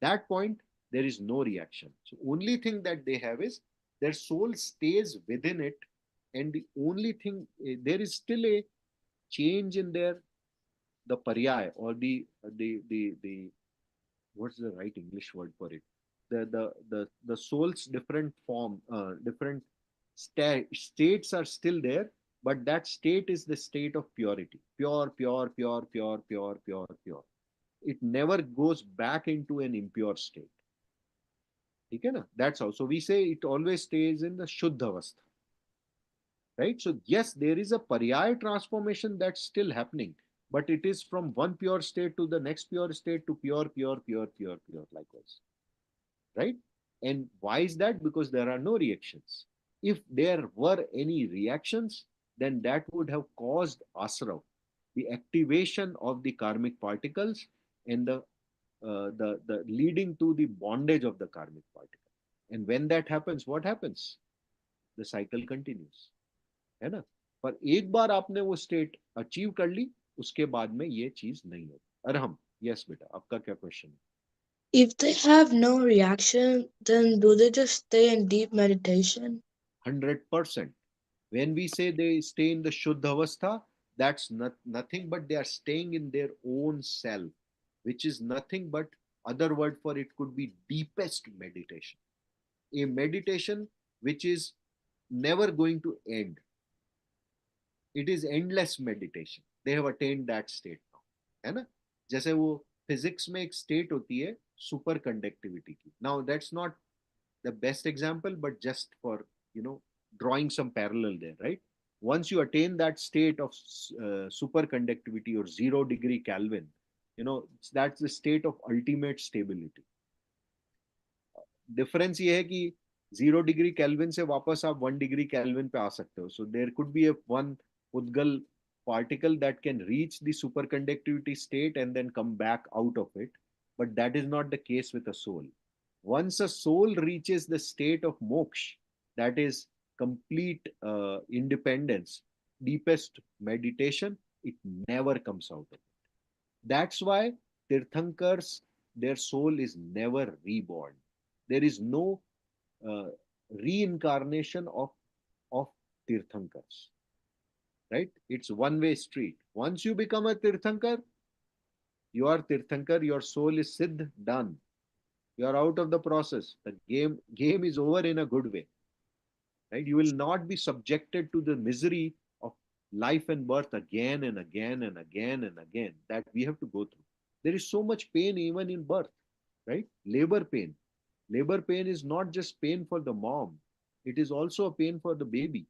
That point there is no reaction. So only thing that they have is their soul stays within it, and the only thing, there is still a change in their, the paryay, or the what's the right English word for it? The soul's different form, different states are still there, but that state is the state of purity, pure, pure, pure, pure, pure, pure, pure. It never goes back into an impure state. ठीक है ना. That's how. So we say it always stays in the Shuddha Avastha. Right? So yes, there is a paryaya transformation that's still happening, but it is from one pure state to the next pure state to pure, pure, pure, pure, pure, likewise. Right? And why is that? Because there are no reactions. If there were any reactions, then that would have caused asra, the activation of the karmic particles, and the leading to the bondage of the karmic particle. And when that happens, what happens? The cycle continues. है ना. पर एक बार आपने वो state achieve कर ली, उसके बाद में ये चीज नहीं होती. अरहम, यस बेटा, आपका क्या क्वेश्चन है? If they have no reaction, then do they just stay in deep meditation? 100%. When we say they stay in the Shuddha Avastha, that's nothing but they are staying in their own self, which is nothing but, other word for it could be deepest meditation. A meditation which is never going to end. It is endless meditation. They have attained that state now. है ना? जैसे वो physics में एक state होती है super conductivity की. Now that's not the best example, but just for, drawing some parallel there, right? Once you attain that state of superconductivity or 0 degree Kelvin, that's the state of ultimate stability. Difference ये है कि 0 degree kelvin से वापस आप 1 degree kelvin पे आ सकते हो. So there could be a one उद्गल particle that can reach the superconductivity state and then come back out of it, but that is not the case with a soul. Once a soul reaches the state of moksha, that is complete independence, deepest meditation, it never comes out of it. That's why tirthankars, their soul is never reborn. There is no uh, reincarnation of tirthankars, right? It's one way street. Once you become a tirthankar, you are tirthankar, your soul is siddh, done. You are out of the process. The game is over in a good way, right? You will not be subjected to the misery of life and birth again and again and again and again that we have to go through. There is so much pain even in birth, right? Labor pain. Labor pain is not just pain for the mom, it is also a pain for the baby,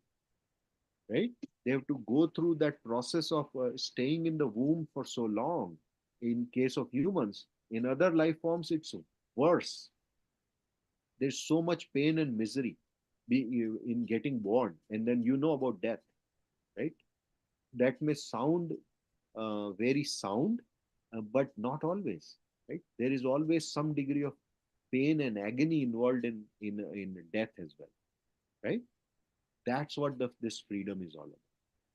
right? They have to go through that process of staying in the womb for so long. In case of humans, in other life forms, it's worse. There's so much pain and misery in getting born, and then about death, right? That may sound very sound, but not always, right? There is always some degree of pain and agony involved in death as well, right? That's what this freedom is all about.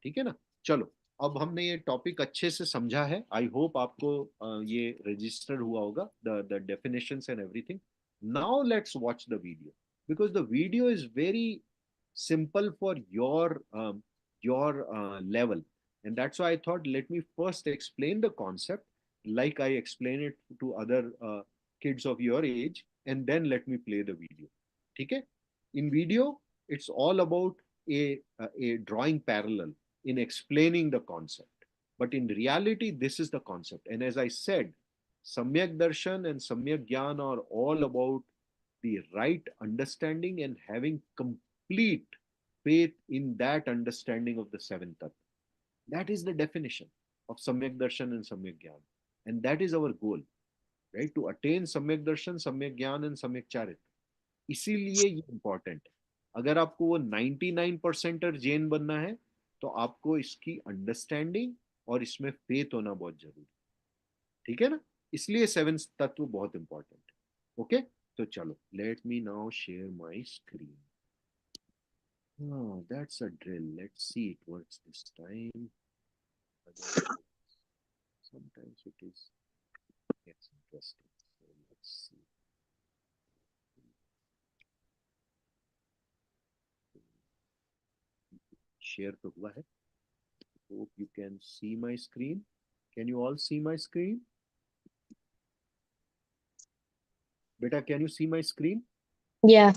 ठीक है ना? चलो, अब हमने ये topic अच्छे से समझा है. आई होप आपको ये रजिस्टर हुआ होगा, the definitions and everything. Now let's watch the video, because the video is very simple for your level, and that's why I thought, let me first explain the concept like I explain it to other kids of your age, and then let me play the video. Okay? In video, it's all about a drawing parallel in explaining the concept, but in reality this is the concept. And as I said, samyak darshan and samyak gyan are all about the right understanding and having complete faith in that understanding of the seventh tattva. That is the definition of Samyak Darshan and Samyak Gyan. And that is our goal, right? To attain Samyak Darshan, Samyak Gyan and Samyak Charita. इसीलिए ये important है. अगर आपको वो 99% जैन बनना है, तो आपको इसकी अंडरस्टैंडिंग और इसमें फेथ होना बहुत जरूरी. ठीक है ना? इसलिए सेवन तत्व बहुत इंपॉर्टेंट है. ओके, तो चलो, let me now share my screen. Oh, that's a drill. Let's see it works this time. Sometimes it is gets interesting. So let's see. Share to hua hai. Hope you can see my screen. Can you all see my screen? Beta, can you see my screen? Yeah.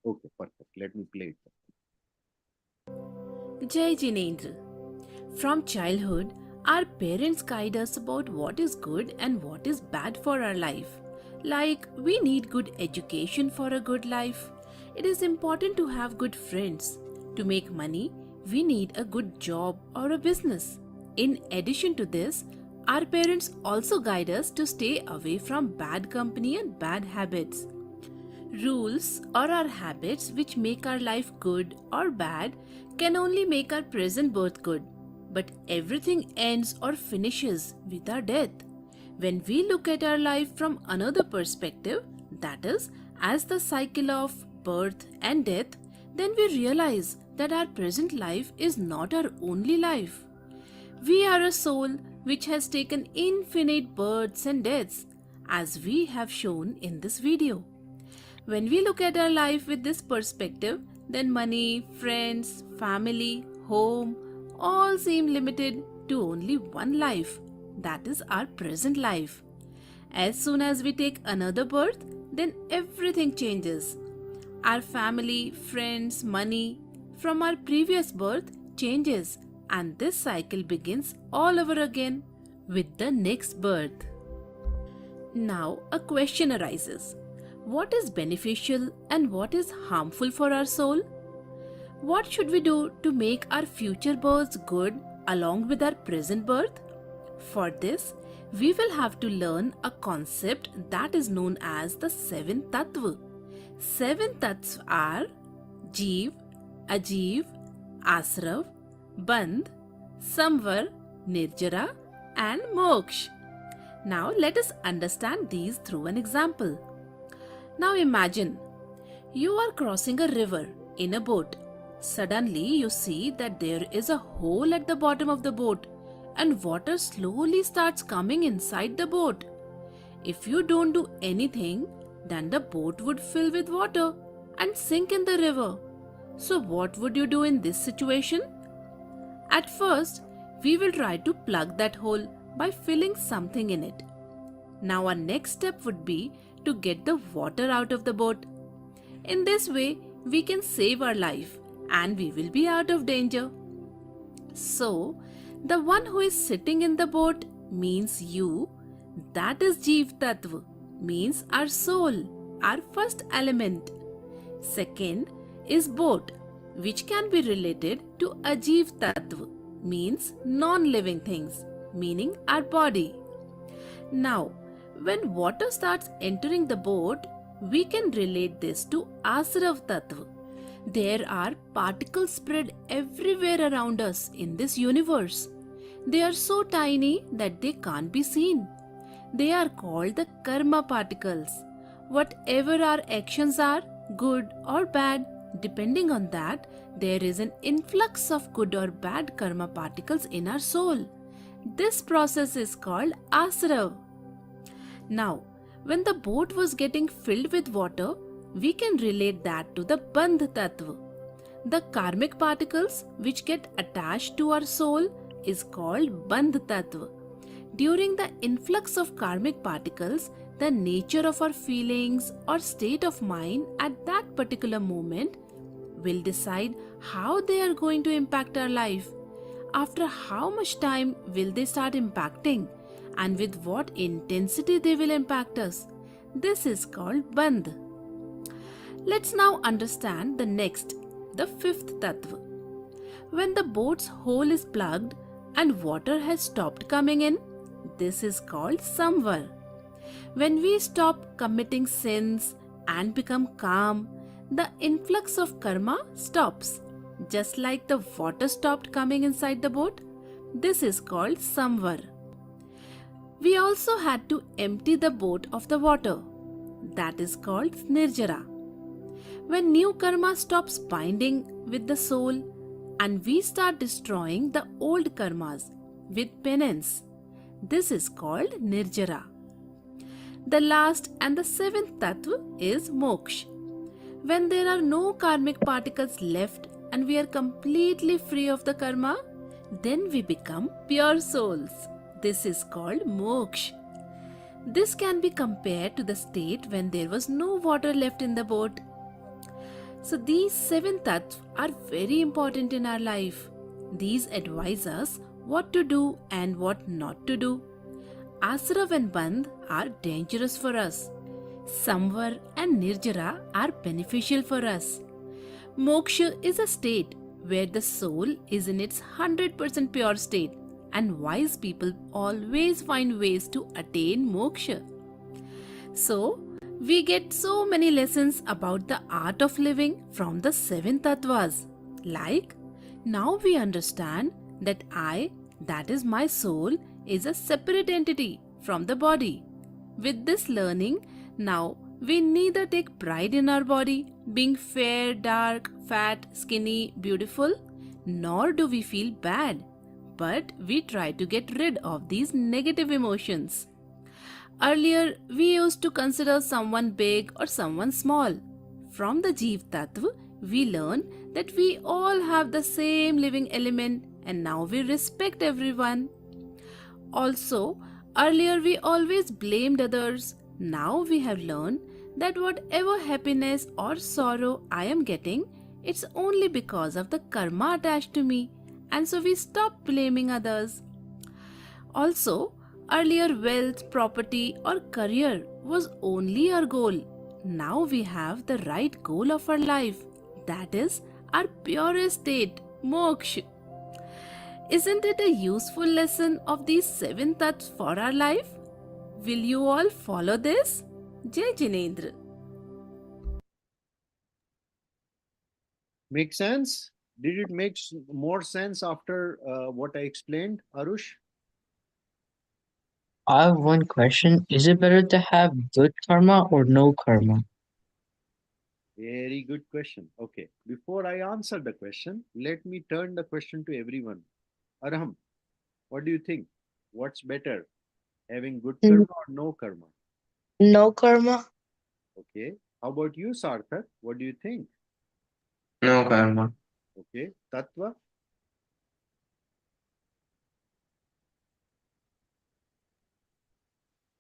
Okay, perfect. Let me play it. Jai Jinendra. From childhood, our parents guide us about what is good and what is bad for our life. Like, we need good education for a good life. It is important to have good friends. To make money, we need a good job or a business. In addition to this, our parents also guide us to stay away from bad company and bad habits. Rules or our habits which make our life good or bad can only make our present birth good, but everything ends or finishes with our death. When we look at our life from another perspective, that is, as the cycle of birth and death, then we realize that our present life is not our only life. We are a soul which has taken infinite births and deaths, as we have shown in this video. When we look at our life with this perspective, then money, friends, family, home all seem limited to only one life, that is our present life. As soon as we take another birth, then everything changes. Our family, friends, money from our previous birth changes, and this cycle begins all over again with the next birth. Now a question arises. What is beneficial and what is harmful for our soul? What should we do to make our future births good along with our present birth? For this, we will have to learn a concept that is known as the seven tattva. Seven tattvas are Jeev, Ajeev, Asrav, Bandh, Samvar, Nirjara and Moksha. Now let us understand these through an example. Now imagine you are crossing a river in a boat. Suddenly you see that there is a hole at the bottom of the boat and water slowly starts coming inside the boat. If you don't do anything, then the boat would fill with water and sink in the river. So what would you do in this situation? At first, we will try to plug that hole by filling something in it. Now our next step would be to get the water out of the boat. In this way, we can save our life and we will be out of danger. So, the one who is sitting in the boat means you, that is Jeev Tattva, means our soul, our first element. Second is boat, which can be related to Ajeev Tattva, means non-living things, meaning our body. Now, when water starts entering the boat, we can relate this to Asrav Tattva. There are particles spread everywhere around us in this universe. They are so tiny that they can't be seen. They are called the karma particles. Whatever our actions are, good or bad, depending on that, there is an influx of good or bad karma particles in our soul. This process is called Asrav. Now, when the boat was getting filled with water, we can relate that to the Bandh Tattva. The karmic particles which get attached to our soul is called Bandh Tattva. During the influx of karmic particles, the nature of our feelings or state of mind at that particular moment will decide how they are going to impact our life. After how much time will they start impacting, and with what intensity they will impact us. This is called Bandh. Let's now understand the next, the fifth tattva. When the boat's hole is plugged and water has stopped coming in, this is called Samvar. When we stop committing sins and become calm, the influx of karma stops. Just like the water stopped coming inside the boat, this is called Samvar. We also had to empty the boat of the water. That is called Nirjara. When new karma stops binding with the soul and we start destroying the old karmas with penance, this is called Nirjara. The last and the seventh tattva is Moksha. When there are no karmic particles left and we are completely free of the karma, then we become pure souls. This is called Moksha. This can be compared to the state when there was no water left in the boat. So these seven tattvas are very important in our life. These advise us what to do and what not to do. Asrav and Bandh are dangerous for us. Samvar and Nirjara are beneficial for us. Moksha is a state where the soul is in its 100% pure state, and wise people always find ways to attain moksha. So, we get so many lessons about the art of living from the seven tattvas. Like, now we understand that I, that is my soul, is a separate entity from the body. With this learning, now We neither take pride in our body, being fair, dark, fat, skinny, beautiful, nor do we feel bad. But we try to get rid of these negative emotions. Earlier, we used to consider someone big or someone small. From the Jeev Tattva, we learn that we all have the same living element and now we respect everyone. Also, earlier we always blamed others. Now we have learned that whatever happiness or sorrow I am getting, it's only because of the karma attached to me. And so we stop blaming others. Also, earlier wealth, property, or career was only our goal. Now we have the right goal of our life. That is our purest state, moksha. Isn't it a useful lesson of these seven tattvas for our life? Will you all follow this? Jai Jinendra. Make sense? Did it make more sense after what I explained, Arush? I have one question. Is it better to have good karma or no karma? Very good question. Okay, before I answer the question, let me turn the question to everyone. Arham, what do you think? What's better, having good N- karma or no karma? No karma. Okay, how about you, Sarthak? What do you think? No karma. Okay, Tattva,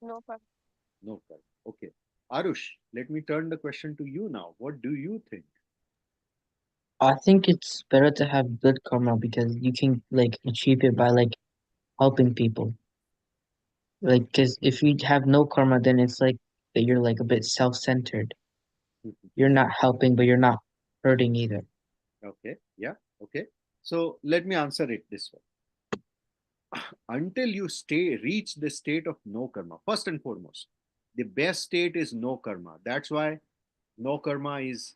No problem. no karma. Okay, Arush, let me turn the question to you now. What do you think? I think it's better to have good karma because you can like achieve it by like helping people. Like, because if you have no karma, then it's like that you're like a bit self-centered. You're not helping, but you're not hurting either. Okay, yeah, okay. So let me answer it this way. Until you reach the state of no karma, first and foremost, the best state is no karma. That's why no karma is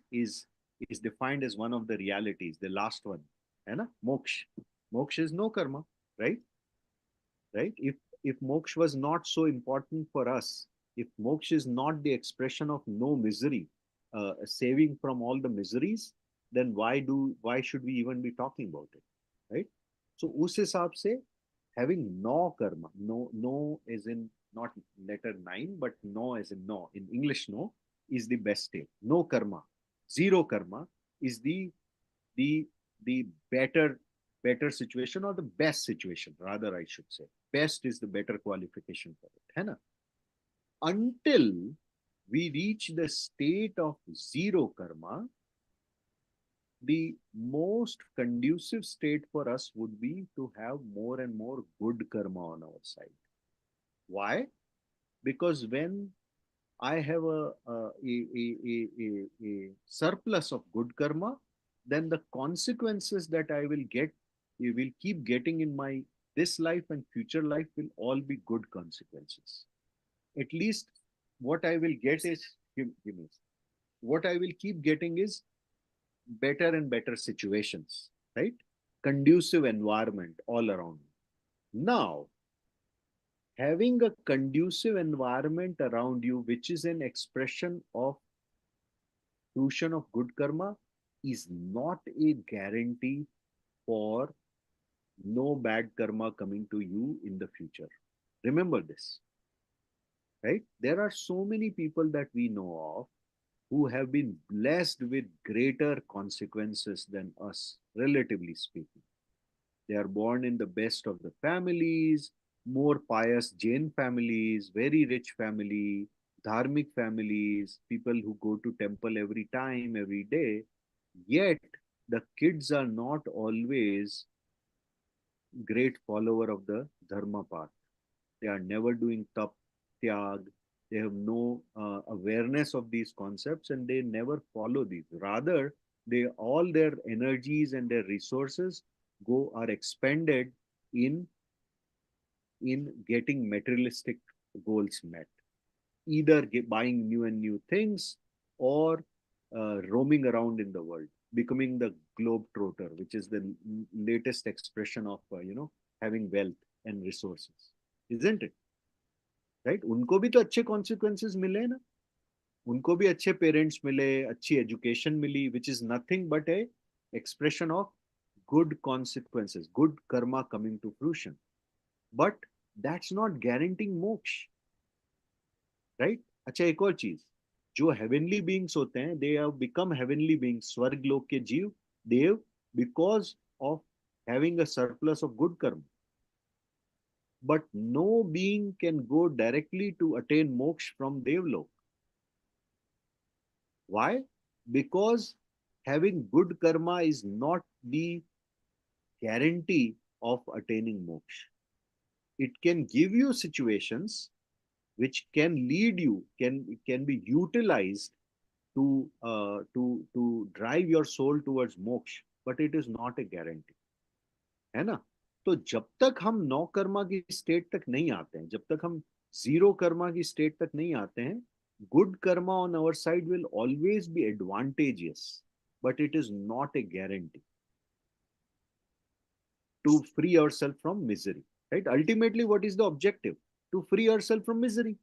defined as one of the realities, the last one. है ना? Moksha is no karma, right? Right? If moksha was not so important for us, if moksha is not the expression of no misery, saving from all the miseries, then why should we even be talking about it, right? So उस हिसाब से having no karma, no is in not letter 9 but no as in no in English, no is the best state. No karma, zero karma is the the better situation, or the best situation rather, I should say. Best is the better qualification for it, है ना? Until we reach the state of zero karma, the most conducive state for us would be to have more and more good karma on our side. Why? Because when I have a surplus of good karma, then the consequences that I will get, you will keep getting in my this life and future life will all be good consequences. At least what I will get is, give me, what I will keep getting is better and better situations, right? Conducive environment all around. Now, having a conducive environment around you, which is an expression of fruition of good karma, is not a guarantee for no bad karma coming to you in the future. Remember this, right? There are so many people that we know of who have been blessed with greater consequences than us, relatively speaking. They are born in the best of the families, more pious Jain families, very rich family, dharmic families, people who go to temple every time, every day. Yet the kids are not always great follower of the dharma path. They are never doing tap, tyag. They have no awareness of these concepts and they never follow these. Rather, they all their energies and their resources go are expended in getting materialistic goals met, either buying new and new things or roaming around in the world, becoming the globe trotter, which is the latest expression of having wealth and resources, isn't it? Right? उनको भी तो अच्छे consequences मिले ना. उनको भी अच्छे parents मिले, अच्छी एजुकेशन मिली, which is nothing but a expression of good consequences, good karma coming to fruition. But that's not guaranteeing moksha, right? अच्छा, एक और चीज, जो हेवनली बींग्स होते हैं, they have become heavenly beings, स्वर्ग लोक के जीव, देव, because of having a surplus of good karma. But no being can go directly to attain moksha from devlok. Why? Because having good karma is not the guarantee of attaining moksha. It can give you situations which can lead you, can be utilized to drive your soul towards moksha, but it is not a guarantee. है ना? तो जब तक हम नौ कर्मा की state तक नहीं आते हैं, जब तक हम जीरो कर्मा की स्टेट तक नहीं आते हैं, good karma on our side will always be advantageous, but it is not a guarantee to free ourselves from misery, right? Ultimately, what is the objective? To free ourselves from misery,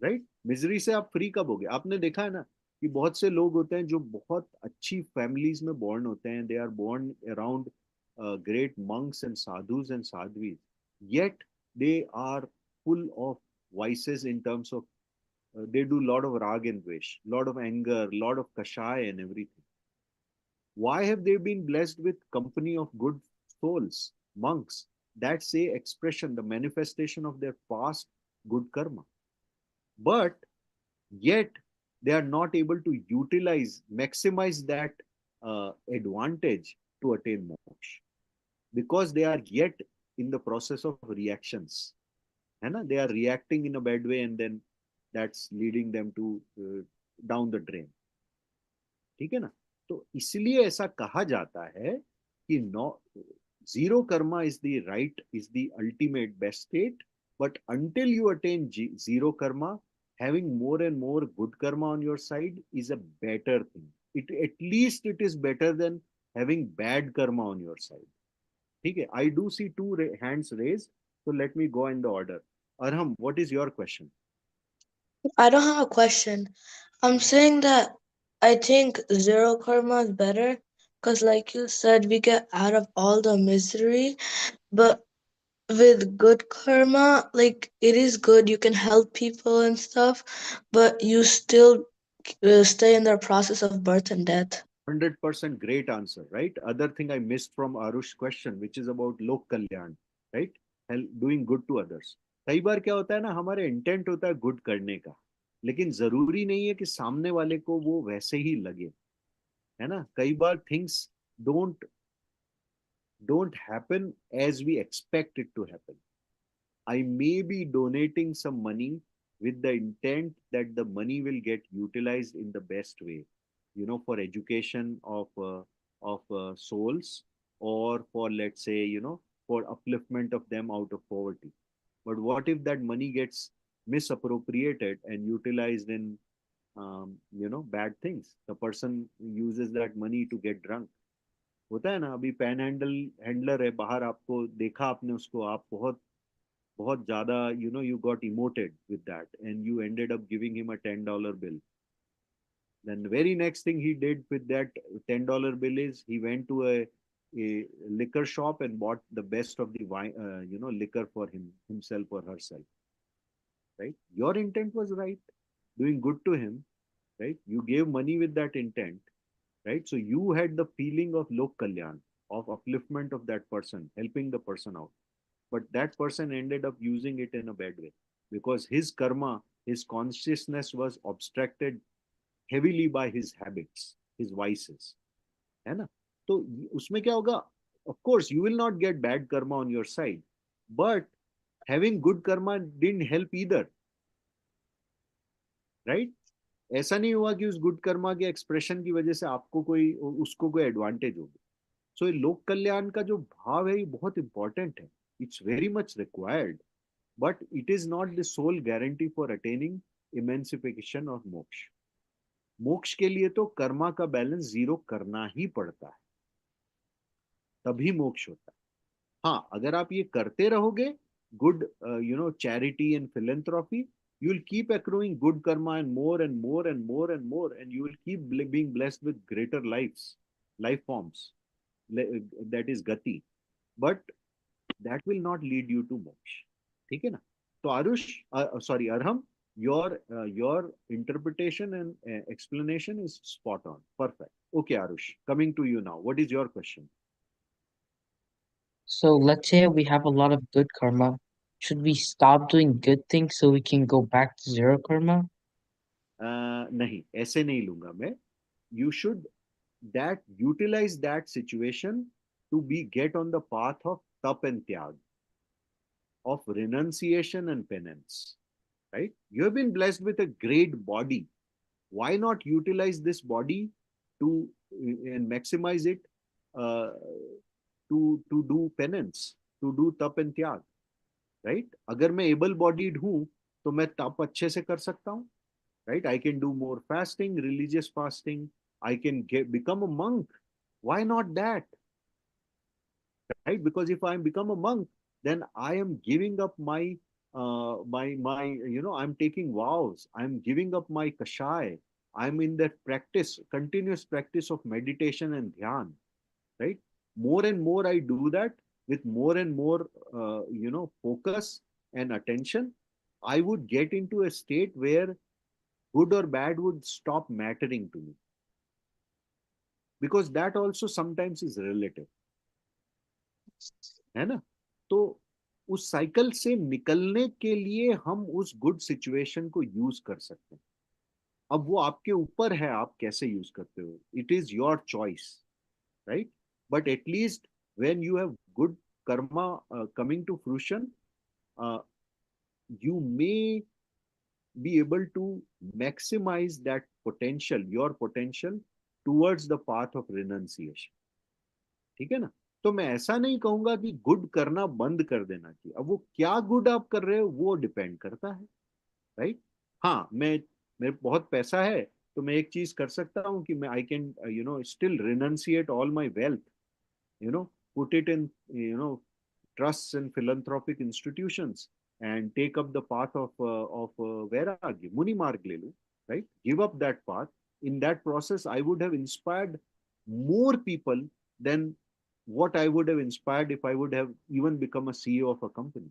right? Misery से आप free कब होगे? आपने देखा है ना कि बहुत से लोग होते हैं जो बहुत अच्छी फैमिलीज में बॉर्न होते हैं, they are born around great monks and sadhus and sadhvis, yet they are full of vices in terms of they do a lot of rag and dvesh, lot of anger, lot of kashaya and everything. Why have they been blessed with company of good souls, monks? That's a expression, the manifestation of their past good karma. But yet they are not able to utilize, maximize that advantage to attain moksha, because they are yet in the process of reactions. They are reacting in a bad way, and then that's leading them to down the drain. ठीक है ना? तो इसलिए ऐसा कहा जाता है कि no, zero karma is the right, is the ultimate best state, but until you attain zero karma, having more and more good karma on your side is a better thing. It, at least it is better than having bad karma on your side. ठीक है? I do see two hands raised, so let me go in the order. Arham, what is your question? I don't have a question. I'm saying that I think zero karma is better because, like you said, we get out of all the misery. But with good karma, like it is good, you can help people and stuff, but you still stay in the process of birth and death. 100% great answer, right? Other thing I missed from Arush's question, which is about lok kalyan, right? Doing good to others. कई बार क्या होता है ना, हमारे intent होता है good करने का, लेकिन जरूरी नहीं है कि सामने वाले को वो वैसे ही लगे, है ना? कई बार things don't don't happen as we expect it to happen. I may be donating some money with the intent that the money will get utilized in the best way, for education of souls, or for, let's say, for upliftment of them out of poverty. But what if that money gets misappropriated and utilized in bad things? The person uses that money to get drunk. होता है ना, अभी pan handler है बाहर, आपको देखा आपने उसको, आप बहुत बहुत ज्यादा, you got emoted with that, and you ended up giving him a $10 bill. Then the very next thing he did with that $10 bill is he went to a liquor shop and bought the best of the wine, liquor for himself or herself, right? Your intent was right, doing good to him, right? You gave money with that intent, right? So you had the feeling of lok kalyan, of upliftment of that person, helping the person out. But that person ended up using it in a bad way, because his karma, his consciousness was obstructed heavily by his habits, his vices, है ना? तो उसमें क्या होगा? Of course you will not get bad karma on your side, but having good karma didn't help either, right? ऐसा नहीं हुआ कि उस गुड कर्मा के एक्सप्रेशन की वजह से आपको कोई, उसको कोई एडवांटेज होगी. सो ये लोक कल्याण का जो भाव है, ये बहुत इंपॉर्टेंट है. It's very much required, but it is not the sole guarantee for attaining emancipation or मोक्ष. मोक्ष के लिए तो कर्मा का बैलेंस जीरो करना ही पड़ता है, तभी मोक्ष होता है. हाँ, अगर आप ये करते रहोगे, good charity and philanthropy, you will keep accruing good karma and more and more and more and more, and you will keep being blessed with greater life forms. That is gati. But that will not lead you to moksha. ठीक है ना? तो Aarush, sorry, Arham, your interpretation and explanation is spot on. Perfect. Okay, Arush, coming to you now. What is your question? So let's say we have a lot of good karma. Should we stop doing good things so we can go back to zero karma? नहीं, ऐसे नहीं लूंगा मैं. You should that utilize that situation to be get on the path of tap and tyag, of renunciation and penance. Right? You have been blessed with a great body. Why not utilize this body to and maximize it, uh, to do penance, to do tap and त्याग. Right? अगर मैं able bodied हूं तो मैं तप अच्छे से कर सकता हूं. Right? I can do more fasting, religious fasting. I can become a monk. Why not that? Right? Because if I become a monk, then I am giving up my I'm taking vows. I'm giving up my kashai. I'm in that practice, continuous practice of meditation and dhyan. Right? More and more I do that with more and more focus and attention. I would get into a state where good or bad would stop mattering to me, because that also sometimes is relative. है ना? तो उस cycle से निकलने के लिए हम उस गुड सिचुएशन को यूज कर सकते हैं. अब वो आपके ऊपर है, आप कैसे यूज करते हो. It is your choice. Right? But at least when you have good karma coming to fruition, you may be able to maximize that potential, your potential, towards the path of renunciation. ठीक है ना? तो मैं ऐसा नहीं कहूंगा कि गुड करना बंद कर देना चाहिए. अब वो क्या गुड आप कर रहे हो वो डिपेंड करता है. राइट? हाँ, मेरे बहुत पैसा है तो मैं एक चीज कर सकता हूँ कि मैं I can still रिनंसिएट all my wealth, put it in trusts and philanthropic institutions, and take up the path of vairagya, muni marg le lo. Right? Give up that path. In that process I would have inspired more people than what I would have inspired if I would have even become a CEO of a company.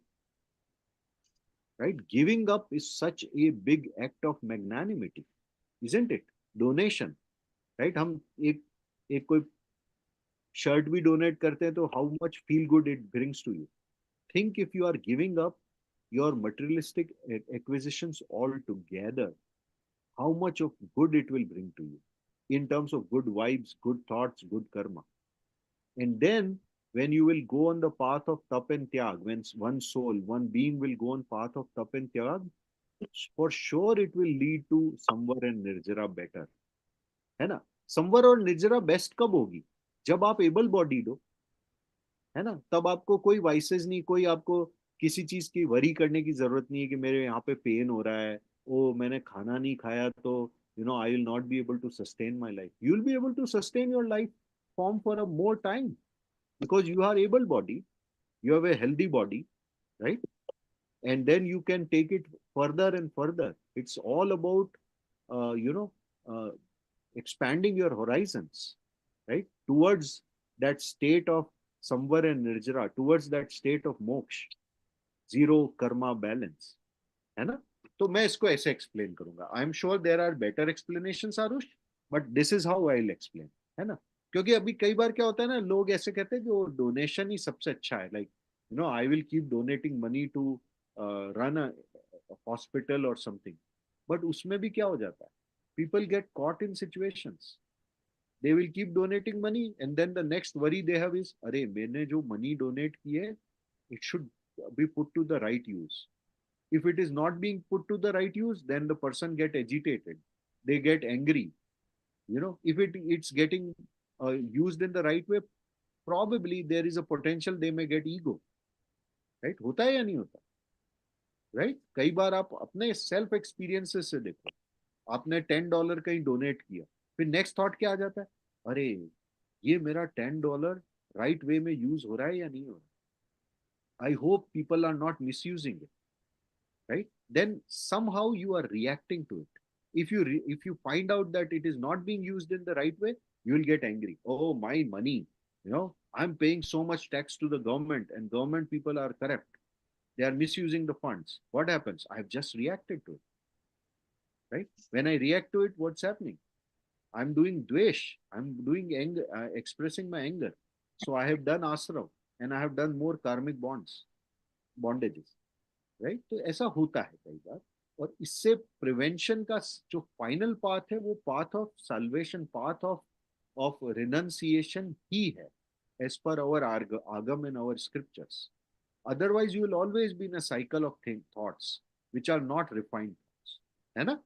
Right? Giving up is such a big act of magnanimity, isn't it? Donation. Right? हम एक कोई shirt भी donate करते हैं तो how much feel good it brings to you. Think if you are giving up your materialistic acquisitions altogether, how much of good it will bring to you in terms of good vibes, good thoughts, good karma. And then when you will go on the path of tap and tyag, when one soul, one being will go on path of tap and tyag, for sure it will lead to samvar and nirjara better. है ना? संवर और निर्जरा best कब होगी? जब आप able bodied हो. है ना? तब आपको कोई वाइसेस नहीं, कोई आपको किसी चीज की वरी करने की जरूरत नहीं है कि मेरे यहाँ पे पेन हो रहा है, ओ मैंने खाना नहीं खाया तो I will not be able to sustain my life. You will be able to sustain your life form for a more time, because you are able body, you have a healthy body, right? And then you can take it further and further. It's all about uh, you know uh, expanding your horizons, right, towards that state of samvar and nirjara, towards that state of moksha, zero karma balance. है ना? तो मैं इसको ऐसे explain करूंगा. I am sure there are better explanation Aarush, but this is how I will explain. है ना? क्योंकि अभी कई बार क्या होता है ना, लोग ऐसे कहते हैं कि वो डोनेशन ही सबसे अच्छा है. Like I will keep donating money to run a hospital और समथिंग. बट उसमें भी क्या हो जाता है, people get caught in situations. They will keep donating money and then the next worry they have is, अरे मैंने जो money donate की है, it should be put to the right use. If it is not being put to the right use, then the person get agitated, they get angry. If it's getting used in the right way, probably there is a potential they may get ego. Right? होता है या नहीं होता? Right? कई बार आप अपने self experiences से देखो, आपने $10 कहीं डोनेट किया, फिर नेक्स्ट थॉट क्या आ जाता है, अरे ये मेरा $10 राइट वे में यूज हो रहा है या नहीं हो रहा. I hope people are not misusing it. right? Then somehow you are reacting to it. If you find out that it is not being used in the right way, you will get angry. Oh, my money, I'm paying so much tax to the government, and government people are corrupt. They are misusing the funds. What happens? I've just reacted to it, right? When I react to it, what's happening? I'm doing dvesh. I'm doing anger, expressing my anger. So I have done ashram, and I have done more karmic bondages, right? तो ऐसा होता है कई बार, और इससे prevention का जो final path है वो path of salvation, path of renunciation ही है, as per our Agam in our scriptures. Otherwise you will always be in a cycle of thoughts which are not refined thoughts, है ना?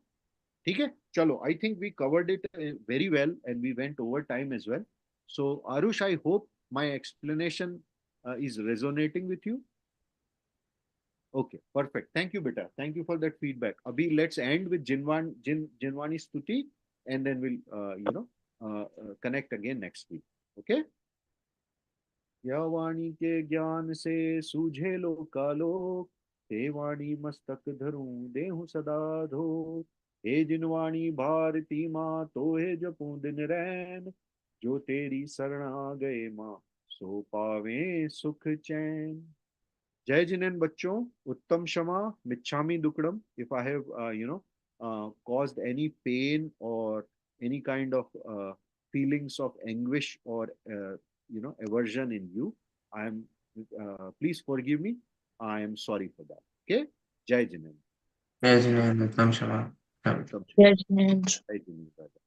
ठीक है, चलो, I think we covered it very well, and we went over time as well. So Arush, I hope my explanation is resonating with you. Okay, perfect. Thank you, beta. Thank you for that feedback. Abhi, let's end with Jinwani Stuti, and then we'll, connect again next week. Okay? या वाणी के ज्ञान से सूझे लोकालोक, हे वाणी मस्तक धरूं देहु सदा धो. हे जिनवाणी भारती माँ, तो हे जपू दिन रैन, जो तेरी शरण आ गए माँ, सो पावे सुख चैन. जय जिनेन बच्चों, उत्तम क्षमा, मिच्छामी दुक्कडम, if I have caused any pain or any kind of feelings of anguish or aversion in you, I am, please forgive me. I am sorry for that. Okay. Jai Jinesh. जय जिनेन्द्र, उत्तम क्षमा. उत्तम क्षमा. Judgment. Jai Jinesh.